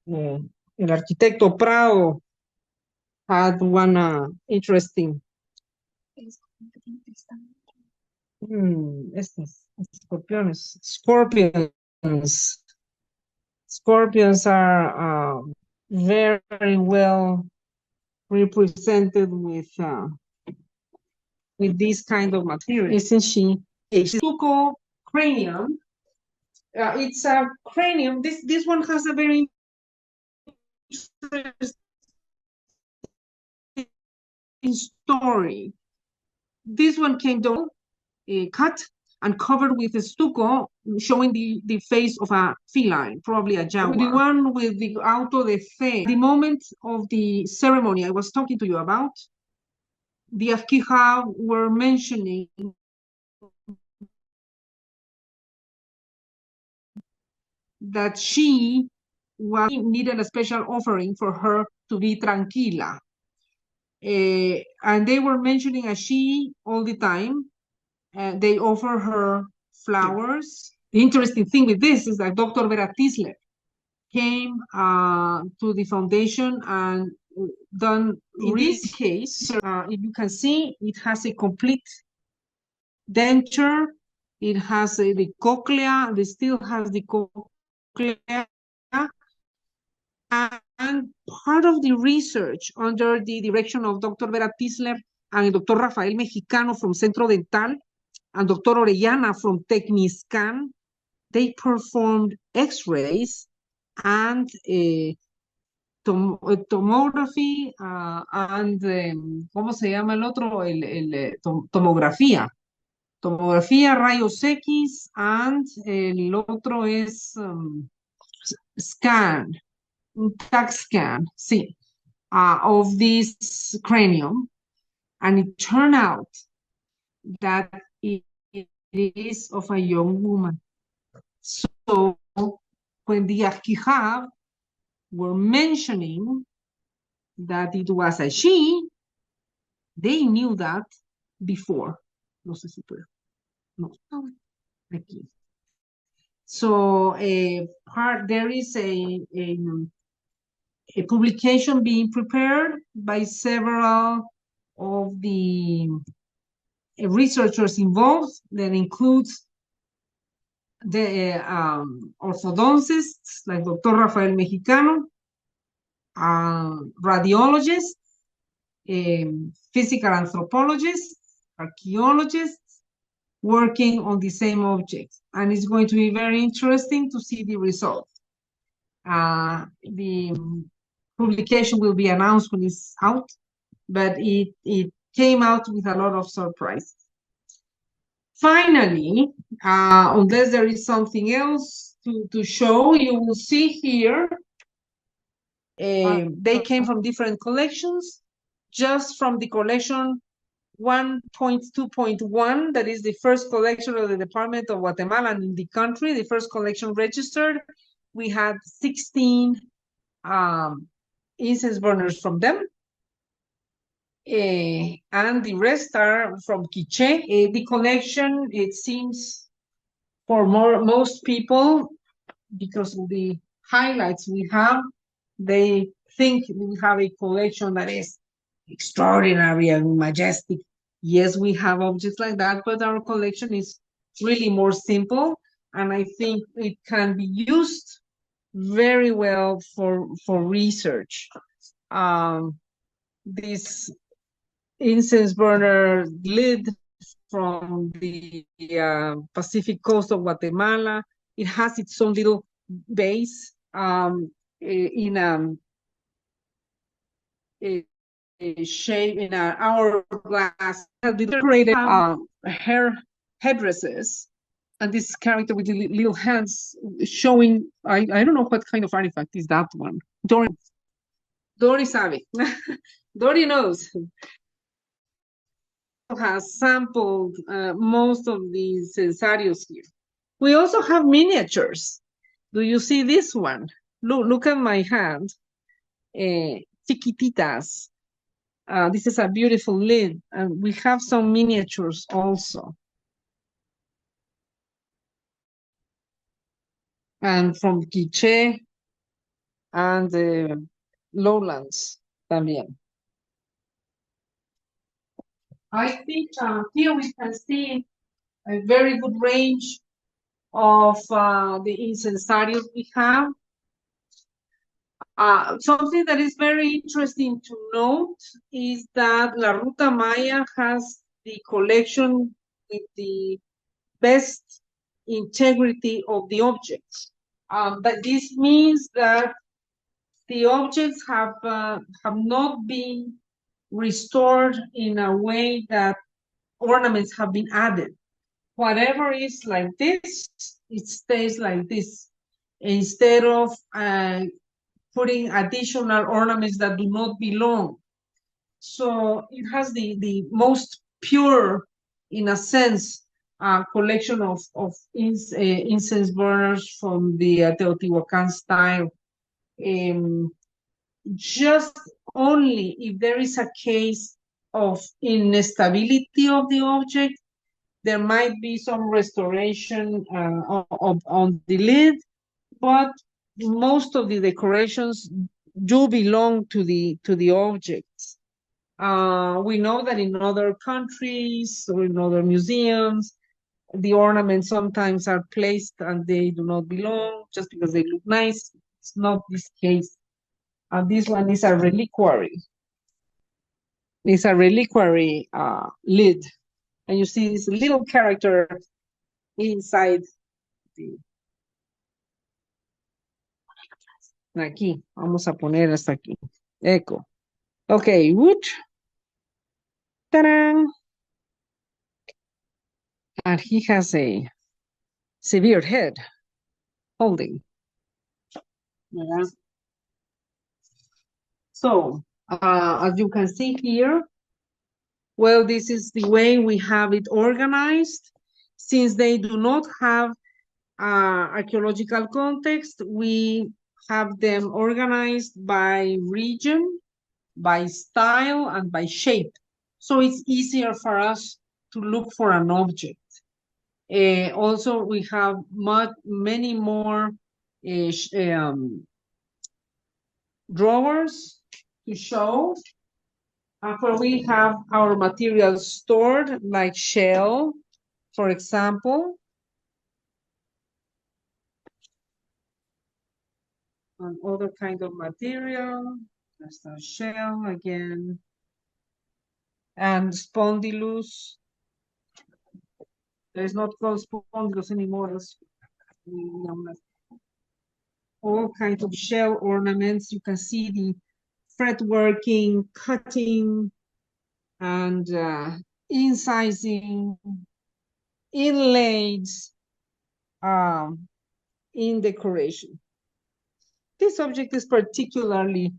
El Arquitecto Prado had one interesting. Scorpions. Scorpions are very well represented with this kind of material. Isn't she? A stucco cranium. It's a cranium. This one has a very interesting story. This one came down, cut and covered with a stucco, showing the face of a feline, probably a jaguar. The one with the auto de fe. The moment of the ceremony I was talking to you about, the Afkija were mentioning that she needed a special offering for her to be tranquila. And they were mentioning a she all the time. They offer her flowers. The interesting thing with this is that Dr. Vera Tisler came to the foundation and done, in this case, if you can see, it has a complete denture. It has the cochlea. It still has the cochlea. And part of the research under the direction of Dr. Vera Tisler and Dr. Rafael Mexicano from Centro Dental and Dr. Orellana from Techniscan, they performed X-rays and tomography and ¿cómo se llama el otro? Tomografía. Tomografía, rayos X, and el otro es scan, un TAC scan, sí, of this cranium. And it turned out that it is of a young woman. So when the Archaeological were mentioning that it was a she, they knew that before. No sé si puedo. No. Aquí. So there is a publication being prepared by several of the researchers involved that includes the orthodontists like Dr. Rafael Mexicano, radiologists, physical anthropologists, archaeologists, working on the same object. And it's going to be very interesting to see the results. The publication will be announced when it's out, but it came out with a lot of surprises. Finally, unless there is something else to show, you will see here, they came from different collections, just from the collection 1.2.1, that is the first collection of the Department of Guatemala and in the country, the first collection registered. We had 16 incense burners from them. And the rest are from Quiche. The collection, it seems, for most people, because of the highlights we have, they think we have a collection that is extraordinary and majestic. Yes, we have objects like that, but our collection is really more simple, and I think it can be used very well for research. This incense burner lid from the Pacific coast of Guatemala. It has its own little base in a shape, in an hourglass. The decorated headdresses, and this character with the little hands showing, I don't know what kind of artifact is that one. Dori sabe. Dori knows. Has sampled most of these censarios here. We also have miniatures. Do you see this one? Look at my hand. Chiquititas. This is a beautiful lid, and we have some miniatures also. And from Quiche and Lowlands también. I think here we can see a very good range of the incensarios we have. Something that is very interesting to note is that La Ruta Maya has the collection with the best integrity of the objects. But this means that the objects have not been restored in a way that ornaments have been added. Whatever is like this, it stays like this, instead of putting additional ornaments that do not belong. So it has the most pure, in a sense, collection of incense burners from the Teotihuacan style. Just only if there is a case of instability of the object, there might be some restoration on the lid, but most of the decorations do belong to the objects. We know that in other countries or in other museums, the ornaments sometimes are placed and they do not belong just because they look nice. It's not this case. This one is a reliquary. It's a reliquary lid. And you see this little character inside Aquí, vamos a poner hasta aquí. Echo. Okay, wood. Ta-da! And he has a severe head holding. Yeah. So, as you can see here, well, this is the way we have it organized. Since they do not have archaeological context, we have them organized by region, by style, and by shape. So it's easier for us to look for an object. Also, we have many more drawers to show where we have our materials stored, like shell, for example. And other kind of material, that's a shell again. And spondylus. It's not called spondylus anymore. It's, all kinds of shell ornaments. You can see the fretworking, cutting, and incising, inlays in decoration. This object is particularly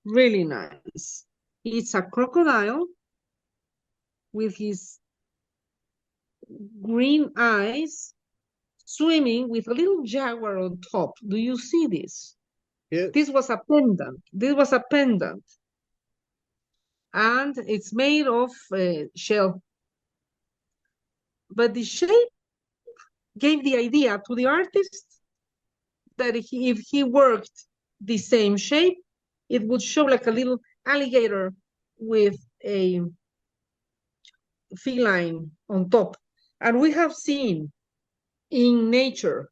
really nice. It's a crocodile with his green eyes swimming with a little jaguar on top. Do you see this? Yeah. This was a pendant. This was a pendant. And it's made of shell. But the shape gave the idea to the artist that if he worked the same shape, it would show like a little alligator with a feline on top. And we have seen in nature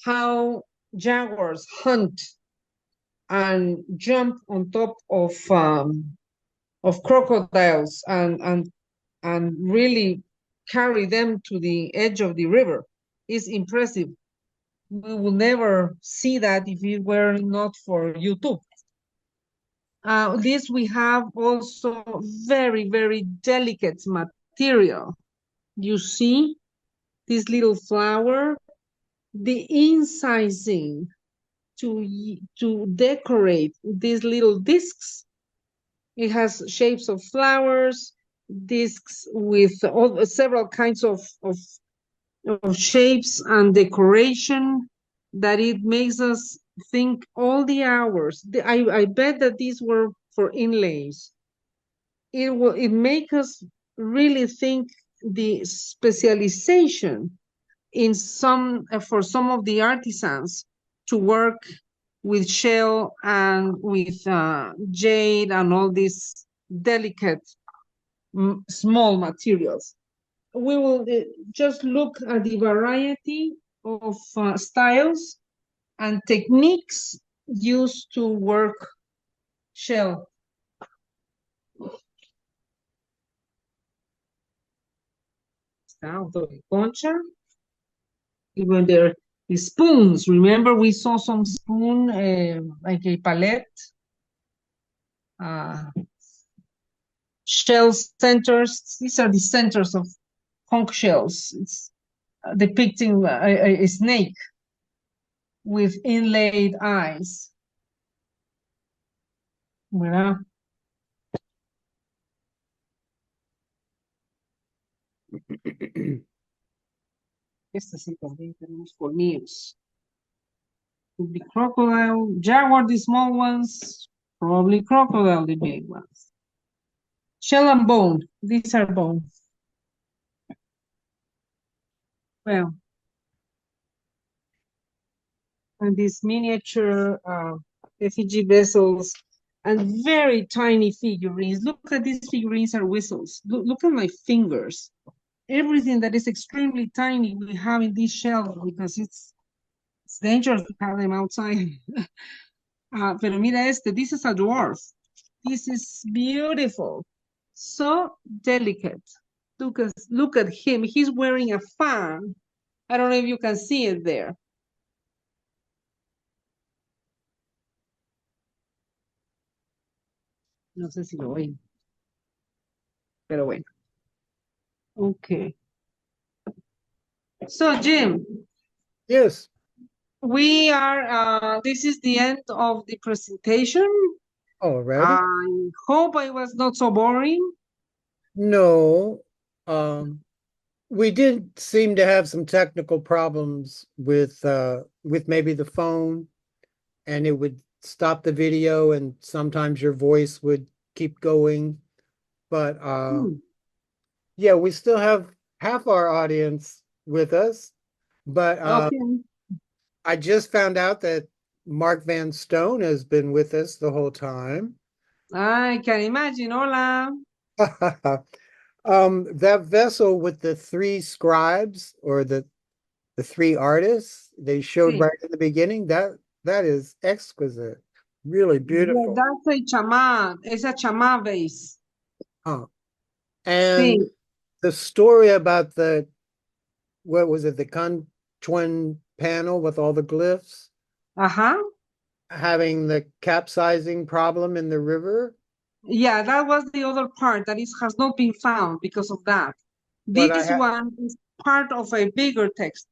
how jaguars hunt and jump on top of crocodiles and really carry them to the edge of the river. It's impressive. We will never see that if it were not for YouTube. This we have also very, very delicate material. You see this little flower, the incising to decorate these little discs. It has shapes of flowers, discs with several kinds of shapes and decoration that it makes us think all the hours. I bet that these were for inlays. It make us really think the specialization in for some of the artisans to work with shell and with jade and all these delicate small materials. We will just look at the variety of styles and techniques used to work shell. Concha. Even there is spoons. Remember, we saw some spoon, like a palette. Shell centers. These are the centers of conch shells. It's depicting a snake with inlaid eyes. Mira. Este sí también tenemos colmillos. Could be crocodile, jaguar, the small ones, probably crocodile, the big ones. Shell and bone, these are bones. Well, and these miniature effigy vessels and very tiny figurines. Look at these figurines are whistles. Look at my fingers. Everything that is extremely tiny we have in these shells because it's dangerous to have them outside. Pero mira this is a dwarf. This is beautiful. So delicate. Look at him. He's wearing a fan. I don't know if you can see it there. No sé si lo oyen, pero bueno. Okay. So, Jim, Yes. we are, this is the end of the presentation. Already? I hope I was not so boring. No. We did seem to have some technical problems with maybe the phone, and it would stop the video, and sometimes your voice would keep going. But yeah, we still have half our audience with us. But Okay. I just found out that Mark Van Stone has been with us the whole time. I can imagine. Hola. That vessel with the three scribes or the three artists they showed Sí. right in the beginning, that is exquisite, really Yeah, beautiful. that's a chamá. It's a chamá vase. Oh. And Sí. the story about what was it, the Twin panel with all the glyphs Ajá. having the capsizing problem in the river. Yeah, that was the other part that has not been found because of that. But This one is part of a bigger text.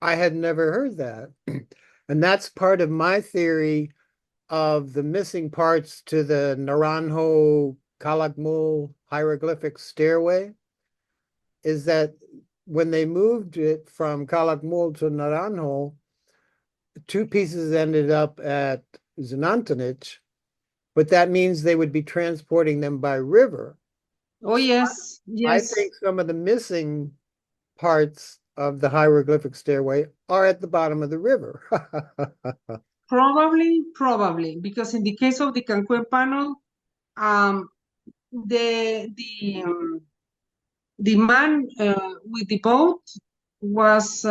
I had never heard that. And that's part of my theory of the missing parts to the Naranjo Calakmul hieroglyphic stairway, is that when they moved it from Calakmul to Naranjo, two pieces ended up at Znantanich, but that means they would be transporting them by river. Oh, yes, I yes. think some of the missing parts of the hieroglyphic stairway are at the bottom of the river. Probably, because in the case of the Cancun panel, the man with the boat was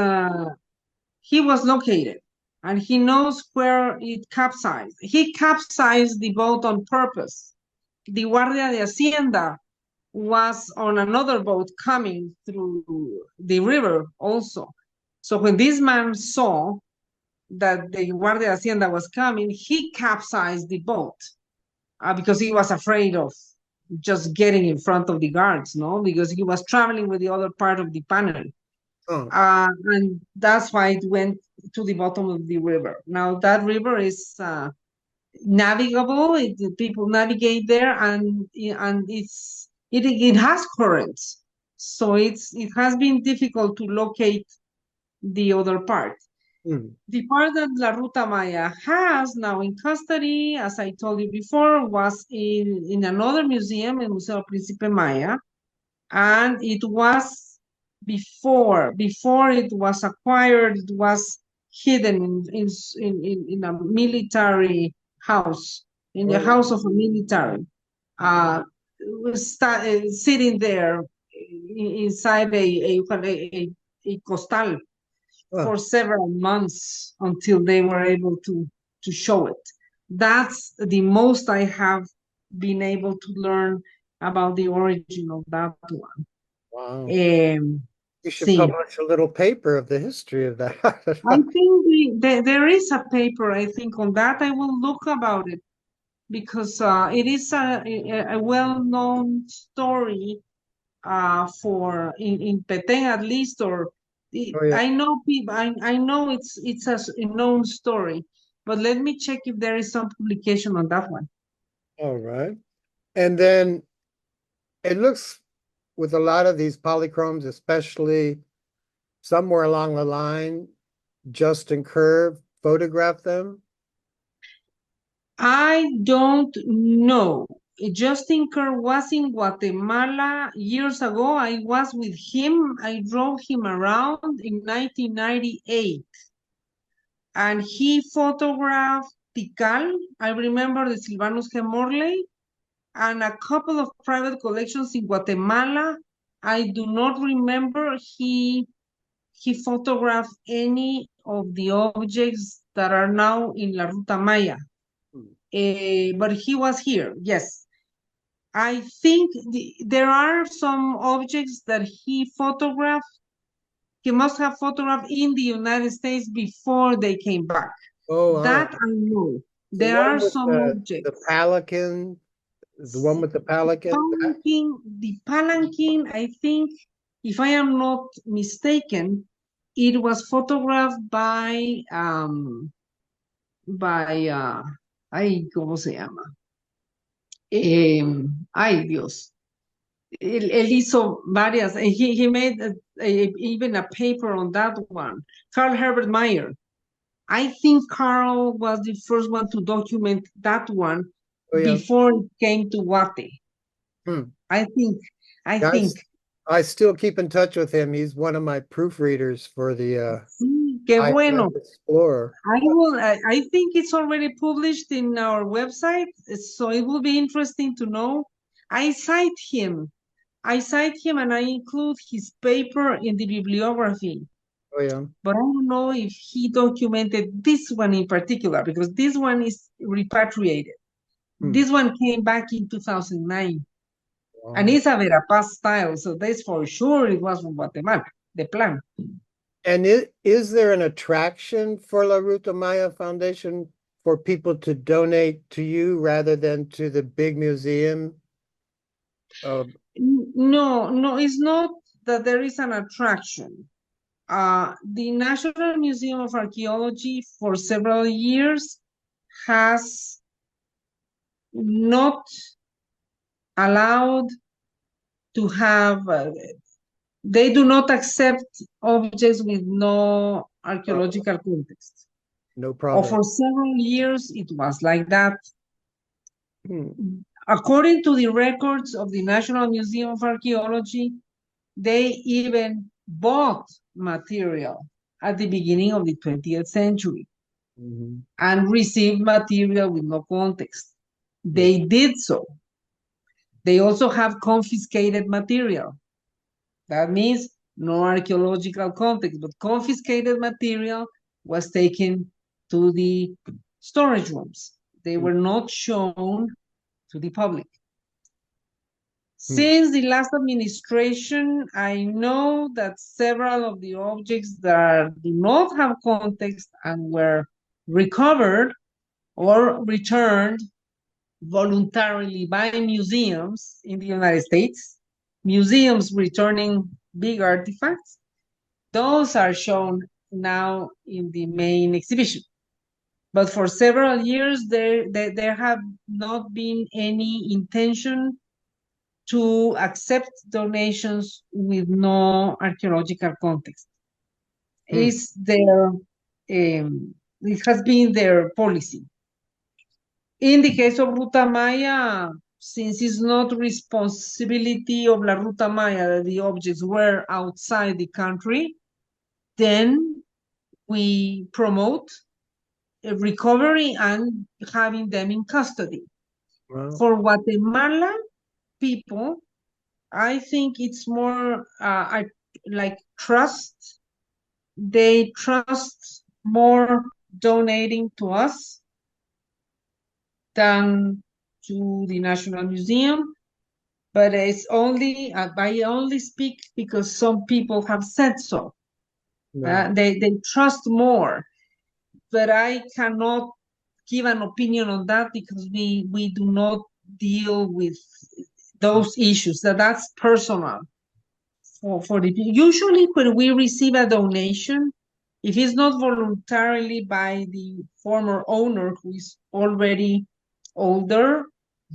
he was located, and he knows where it capsized. He capsized the boat on purpose. The Guardia de Hacienda was on another boat coming through the river also. So when this man saw that the Guardia de Hacienda was coming, he capsized the boat because he was afraid of just getting in front of the guards, no? Because he was traveling with the other part of the panel. Oh. And that's why it went to the bottom of the river. Now that river is navigable. People navigate there, and it has currents, so it has been difficult to locate the other part. The part that La Ruta Maya has now in custody, as I told you before, was in another museum, in Museo Príncipe Maya, and it was before it was acquired, it was hidden in a military house, in the house of a military, sitting there inside a costal for several months until they were able to show it. That's the most I have been able to learn about the origin of that one. Wow. You should publish a little paper of the history of that. I think there is a paper, I think, on that. I will look about it because it is a well-known story for in Petén at least, or I know people. I know it's a known story, but let me check if there is some publication on that one. All right. And then it looks with a lot of these polychromes, especially somewhere along the line, Justin Kerr photographed them. I don't know. Justin Kerr was in Guatemala years ago. I was with him. I drove him around in 1998. And he photographed Tikal. I remember the Silvanus G. Morley, and a couple of private collections in Guatemala. I do not remember he photographed any of the objects that are now in La Ruta Maya. But he was here, yes. I think there are some objects that he photographed. He must have photographed in the United States before they came back. That I know. There are some objects. The pelican, The one with the palanquin? The palanquin, I think, if I am not mistaken, it was photographed by ay, ¿cómo se llama? Ay, Dios. Él hizo varias, he made even a paper on that one. Carl Herbert Meyer. I think Carl was the first one to document that one Oh, yeah. before it came to Guate. Hmm. I think. I still keep in touch with him. He's one of my proofreaders for the Sí, qué bueno. Explorer. I think it's already published in our website, so it will be interesting to know. I cite him and I include his paper in the bibliography. Oh, yeah. But I don't know if he documented this one in particular, because this one is repatriated. This one came back in 2009. Wow. And it's a Verapaz style, so this for sure it was from Guatemala, the plan. And is there an attraction for La Ruta Maya Foundation for people to donate to you rather than to the big museum? No, it's not that there is an attraction. The National Museum of Archaeology for several years has not allowed to have, they do not accept objects with no archaeological context. No problem. Or for several years, it was like that. According to the records of the National Museum of Archaeology, they even bought material at the beginning of the 20th century and received material with no context. They did so. They also have confiscated material. That means no archaeological context, but confiscated material was taken to the storage rooms. They were not shown to the public. Since the last administration, I know that several of the objects that do not have context and were recovered or returned voluntarily by museums in the United States, museums returning big artifacts, those are shown now in the main exhibition. But for several years, there have not been any intention to accept donations with no archaeological context. It's their, it has been their policy. In the case of Ruta Maya, since it's not responsibility of La Ruta Maya that the objects were outside the country, then we promote a recovery and having them in custody. Wow. For Guatemala people, I think it's more like trust. They trust more donating to us than to the National Museum, but it's only, I only speak because some people have said so. No. They trust more, but I cannot give an opinion on that because we do not deal with those issues. That's personal. For the usually when we receive a donation, if it's not voluntarily by the former owner who is already older,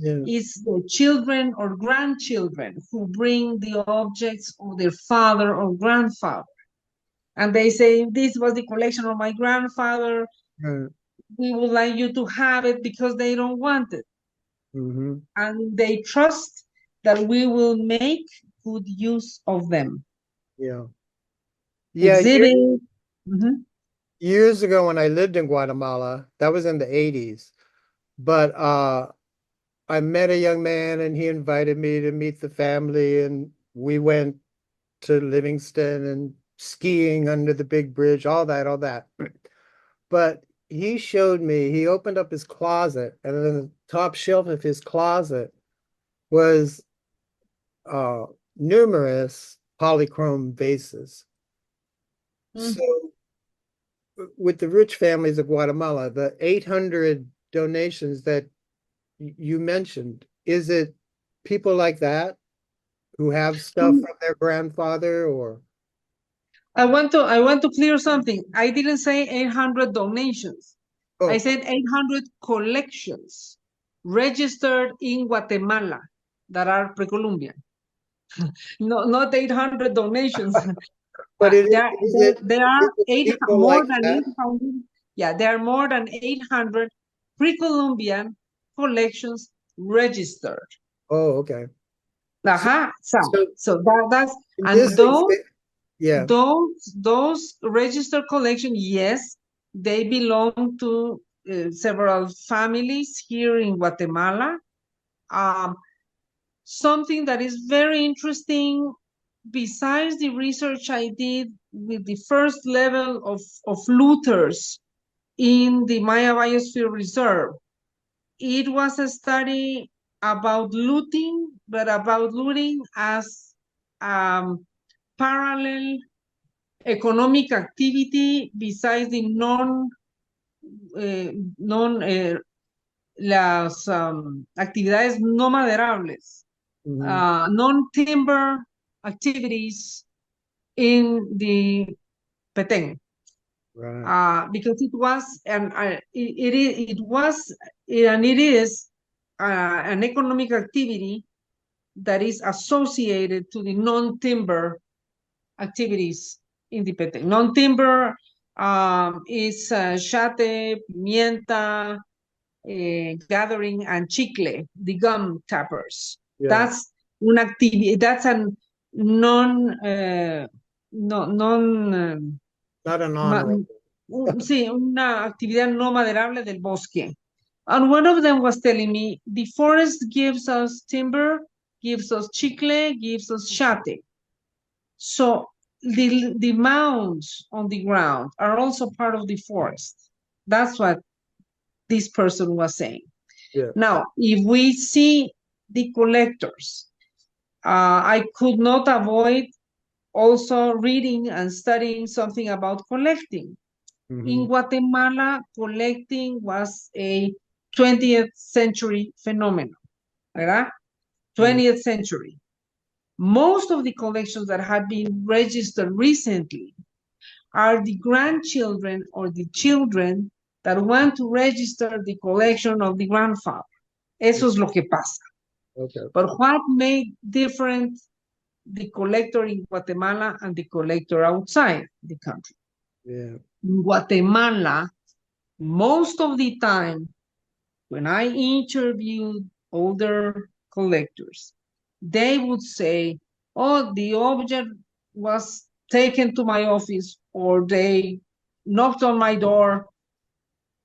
it's the children or grandchildren who bring the objects of their father or grandfather. And they say, this was the collection of my grandfather. We would like you to have it because they don't want it. And they trust that we will make good use of them. Yeah. Years ago when I lived in Guatemala, that was in the 80s, but I met a young man and he invited me to meet the family, and we went to Livingston and skiing under the big bridge, all that. But he showed me, he opened up his closet, and on the top shelf of his closet was numerous polychrome vases. So with the rich families of Guatemala, the 800 donations that you mentioned, is it people like that who have stuff from their grandfather or? I want to clear something. I didn't say 800 donations. I Oh, said 800 collections registered in Guatemala that are Precolumbian. No, not 800 donations. but it There is it, are is it people more like than that? 800. Yeah, there are more than 800 Precolumbian collections registered. Oh, okay. So that's In and this example, yeah. those registered collection, yes, they belong to several families here in Guatemala. Something that is very interesting, besides the research I did with the first level of looters in the Maya Biosphere Reserve, it was a study about looting, but about looting as parallel economic activity besides the las actividades no maderables, non-timber activities in the Petén. Right. Because it was and it was and it is an economic activity that is associated to the non-timber activities in the Petén. Non-timber is shate, pimienta, gathering, and chicle, the gum tappers. Yeah. That's an activity. That's a non. Not an honorable. Sí, una actividad no maderable del bosque. And one of them was telling me the forest gives us timber, gives us chicle, gives us shate. So the mounds on the ground are also part of the forest. That's what this person was saying. Yeah. Now, if we see the collectors, I could not avoid also reading and studying something about collecting. In Guatemala, collecting was a 20th century phenomenon, ¿verdad? 20th century. Most of the collections that have been registered recently are the grandchildren or the children that want to register the collection of the grandfather. Eso es lo que pasa. Okay. But what made different the collector in Guatemala and the collector outside the country? Yeah. In Guatemala, most of the time, when I interviewed older collectors, they would say, oh, the object was taken to my office, or they knocked on my door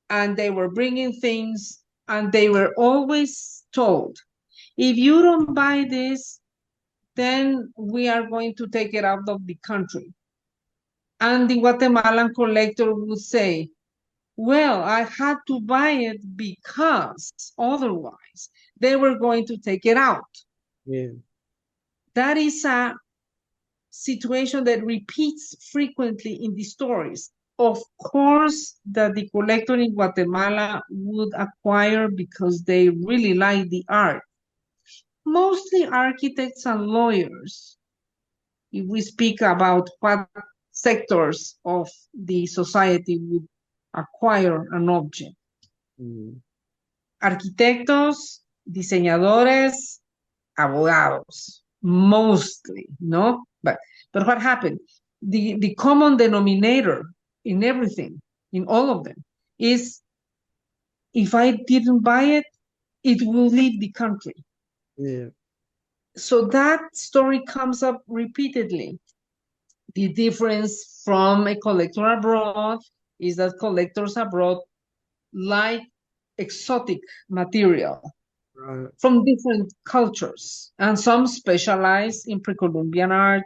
and they were bringing things, and they were always told, if you don't buy this, then we are going to take it out of the country. And the Guatemalan collector would say, well, I had to buy it because otherwise they were going to take it out. Yeah. That is a situation that repeats frequently in the stories. Of course, that the collector in Guatemala would acquire because they really like the art. Mostly architects and lawyers, if we speak about what sectors of the society would acquire an object. Arquitectos, diseñadores, abogados, mostly, no? But what happened? The common denominator in everything, in all of them, is if I didn't buy it, it will leave the country. Yeah. So that story comes up repeatedly. The difference from a collector abroad is that collectors abroad like exotic material from different cultures, and some specialize in Precolumbian art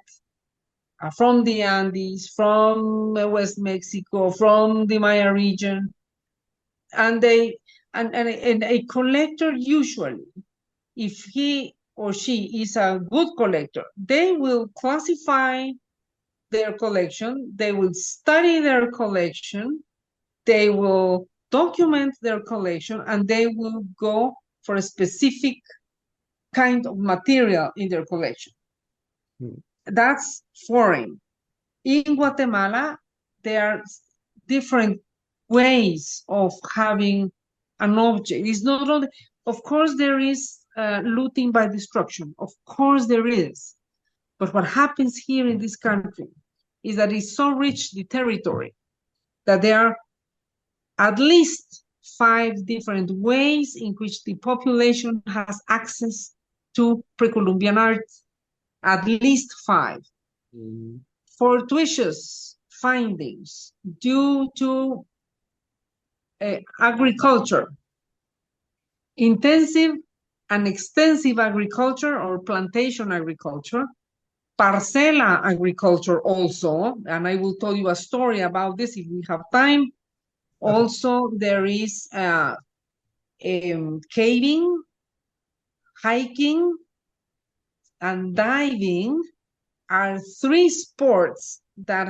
from the Andes, from West Mexico, from the Maya region, and a collector usually, if he or she is a good collector, they will classify their collection, they will study their collection, they will document their collection, and they will go for a specific kind of material in their collection. Hmm. That's foreign. In Guatemala, there are different ways of having an object. It's not only, of course, there is looting by destruction. Of course, there is. But what happens here in this country is that it's so rich, the territory, that there are at least 5 different ways in which the population has access to Precolumbian art, at least 5. Mhm. Fortuitous findings due to agriculture, intensive and extensive agriculture or plantation agriculture, parcela agriculture also, and I will tell you a story about this if we have time. Also, there is caving, hiking, and diving are 3 sports that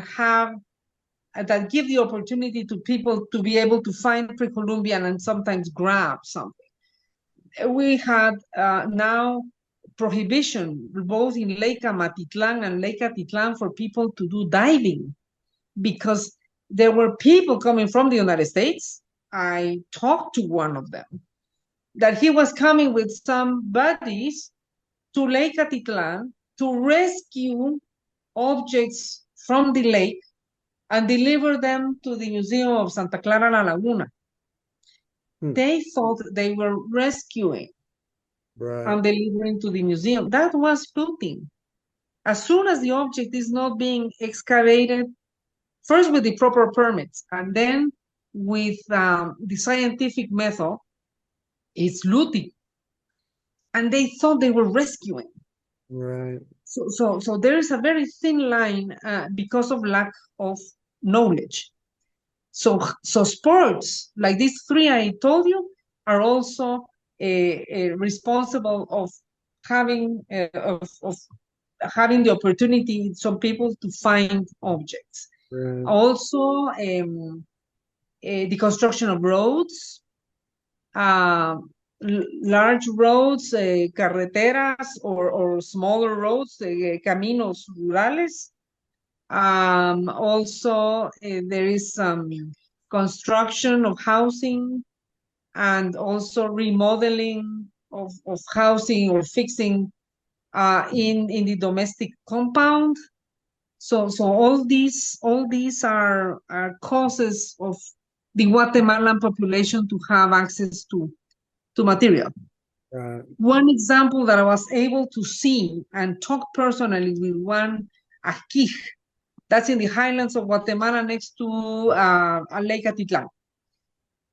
give the opportunity to people to be able to find Precolumbian and sometimes grab something. We had now prohibition both in Lake Amatitlan and Lake Atitlan for people to do diving because there were people coming from the United States. I talked to one of them that he was coming with some buddies to Lake Atitlan to rescue objects from the lake and deliver them to the Museum of Santa Clara La Laguna. They thought they were rescuing and delivering to the museum. That was looting. As soon as the object is not being excavated, first with the proper permits, and then with the scientific method, it's looting. And they thought they were rescuing. Right. So there is a very thin line because of lack of knowledge. So sports like these 3 I told you are also responsible of having having the opportunity, some people, to find objects. Right. Also, the construction of roads, large roads, carreteras, or smaller roads, caminos rurales. Also, there is some construction of housing and also remodeling of housing or fixing in the domestic compound. So all these are causes of the Guatemalan population to have access to material. Right. One example that I was able to see and talk personally with one Ajij, that's in the highlands of Guatemala next to Lake Atitlan.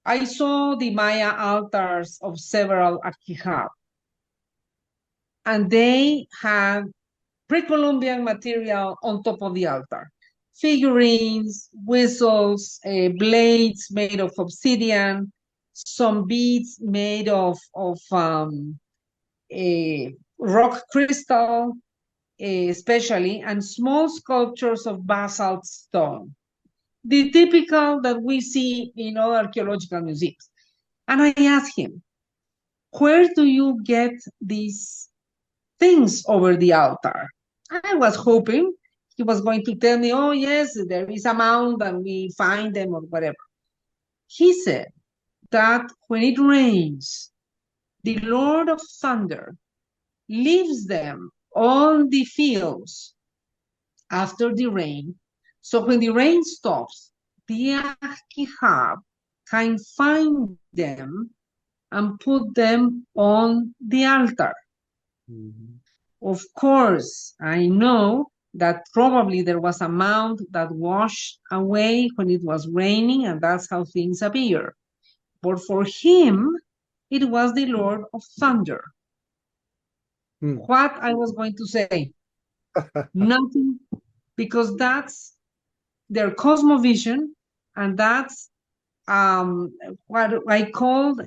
I saw the Maya altars of several Ajijab, and they had Precolumbian material on top of the altar. Figurines, whistles, blades made of obsidian, some beads made of rock crystal, especially, and small sculptures of basalt stone. The typical that we see in all archaeological museums. And I asked him, where do you get these things over the altar? I was hoping he was going to tell me, oh, yes, there is a mound and we find them or whatever. He said that when it rains, the Lord of Thunder leaves them on the fields after the rain. So when the rain stops, the Ajijab can find them and put them on the altar. Mhm. Of course, I know that probably there was a mound that washed away when it was raining, and that's how things appear. But for him, it was the Lord of Thunder. What I was going to say? Nothing, because that's their cosmovision, and that's what I called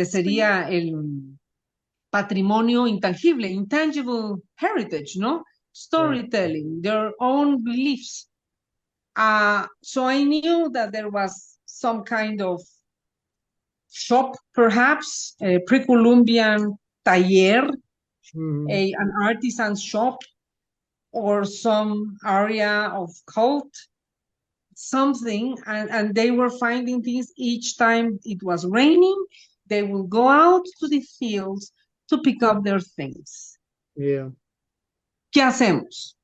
sería el patrimonio intangible, intangible heritage, no? Storytelling, their own beliefs. So I knew that there was some kind of shop, perhaps, a Precolumbian taller, an artisan shop, or some area of cult, something, and they were finding things each time it was raining. They will go out to the fields to pick up their things. Yeah. ¿Qué hacemos?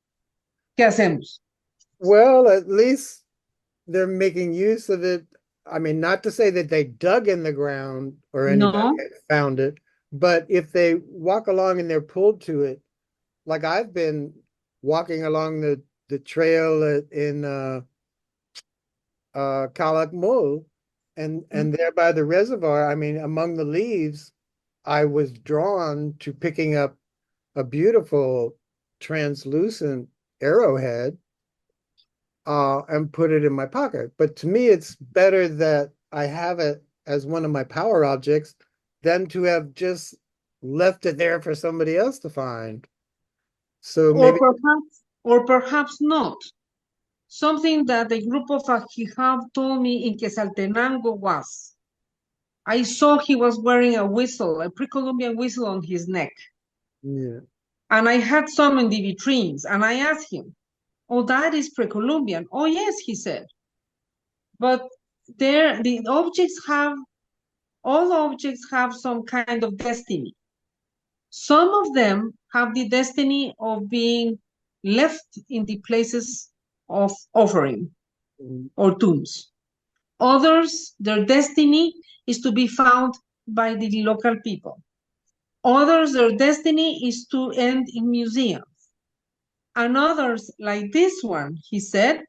¿Qué hacemos? Well, at least they're making use of it. I mean, not to say that they dug in the ground or anybody No. found it, but if they walk along and they're pulled to it, like I've been walking along the trail in Calakmul, and there by the reservoir, I mean, among the leaves, I was drawn to picking up a beautiful translucent arrowhead and put it in my pocket. But to me, it's better that I have it as one of my power objects than to have just left it there for somebody else to find. So maybe, or perhaps not. Something that the group of Ajijab told me in Quesaltenango was, I saw he was wearing a whistle, a Precolumbian whistle on his neck. yeah. And I had some in the vitrines, and I asked him, oh, that is Precolumbian. Oh, yes, he said. But all objects have some kind of destiny. Some of them have the destiny of being left in the places of offering or tombs. Others, their destiny is to be found by the local people. Others, their destiny is to end in museums. And others, like this one, he said,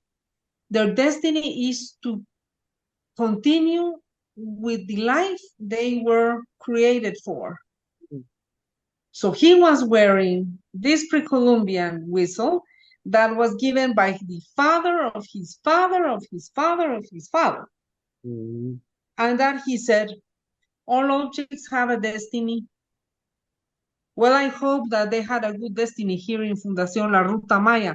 their destiny is to continue with the life they were created for. So he was wearing this Precolumbian whistle that was given by the father of his father of his father of his father. Mm-hmm. And that he said, all objects have a destiny. Well, I hope that they had a good destiny here in Fundación La Ruta Maya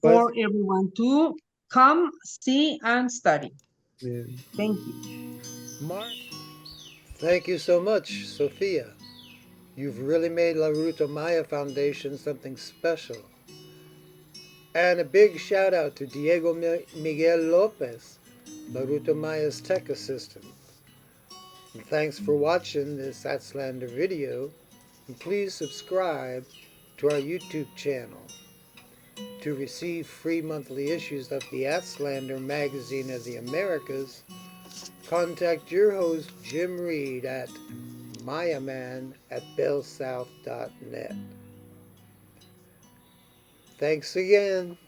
for everyone to come, see, and study. Yeah. Thank you. Mark, thank you so much, Sofia. You've really made La Ruta Maya Foundation something special. And a big shout out to Diego Miguel Lopez, La Ruta Maya's tech assistant. And thanks for watching this Atslander video. And please subscribe to our YouTube channel. To receive free monthly issues of the Atslander magazine of the Americas, contact your host Jim Reed at mayaman@bellsouth.net. Thanks again.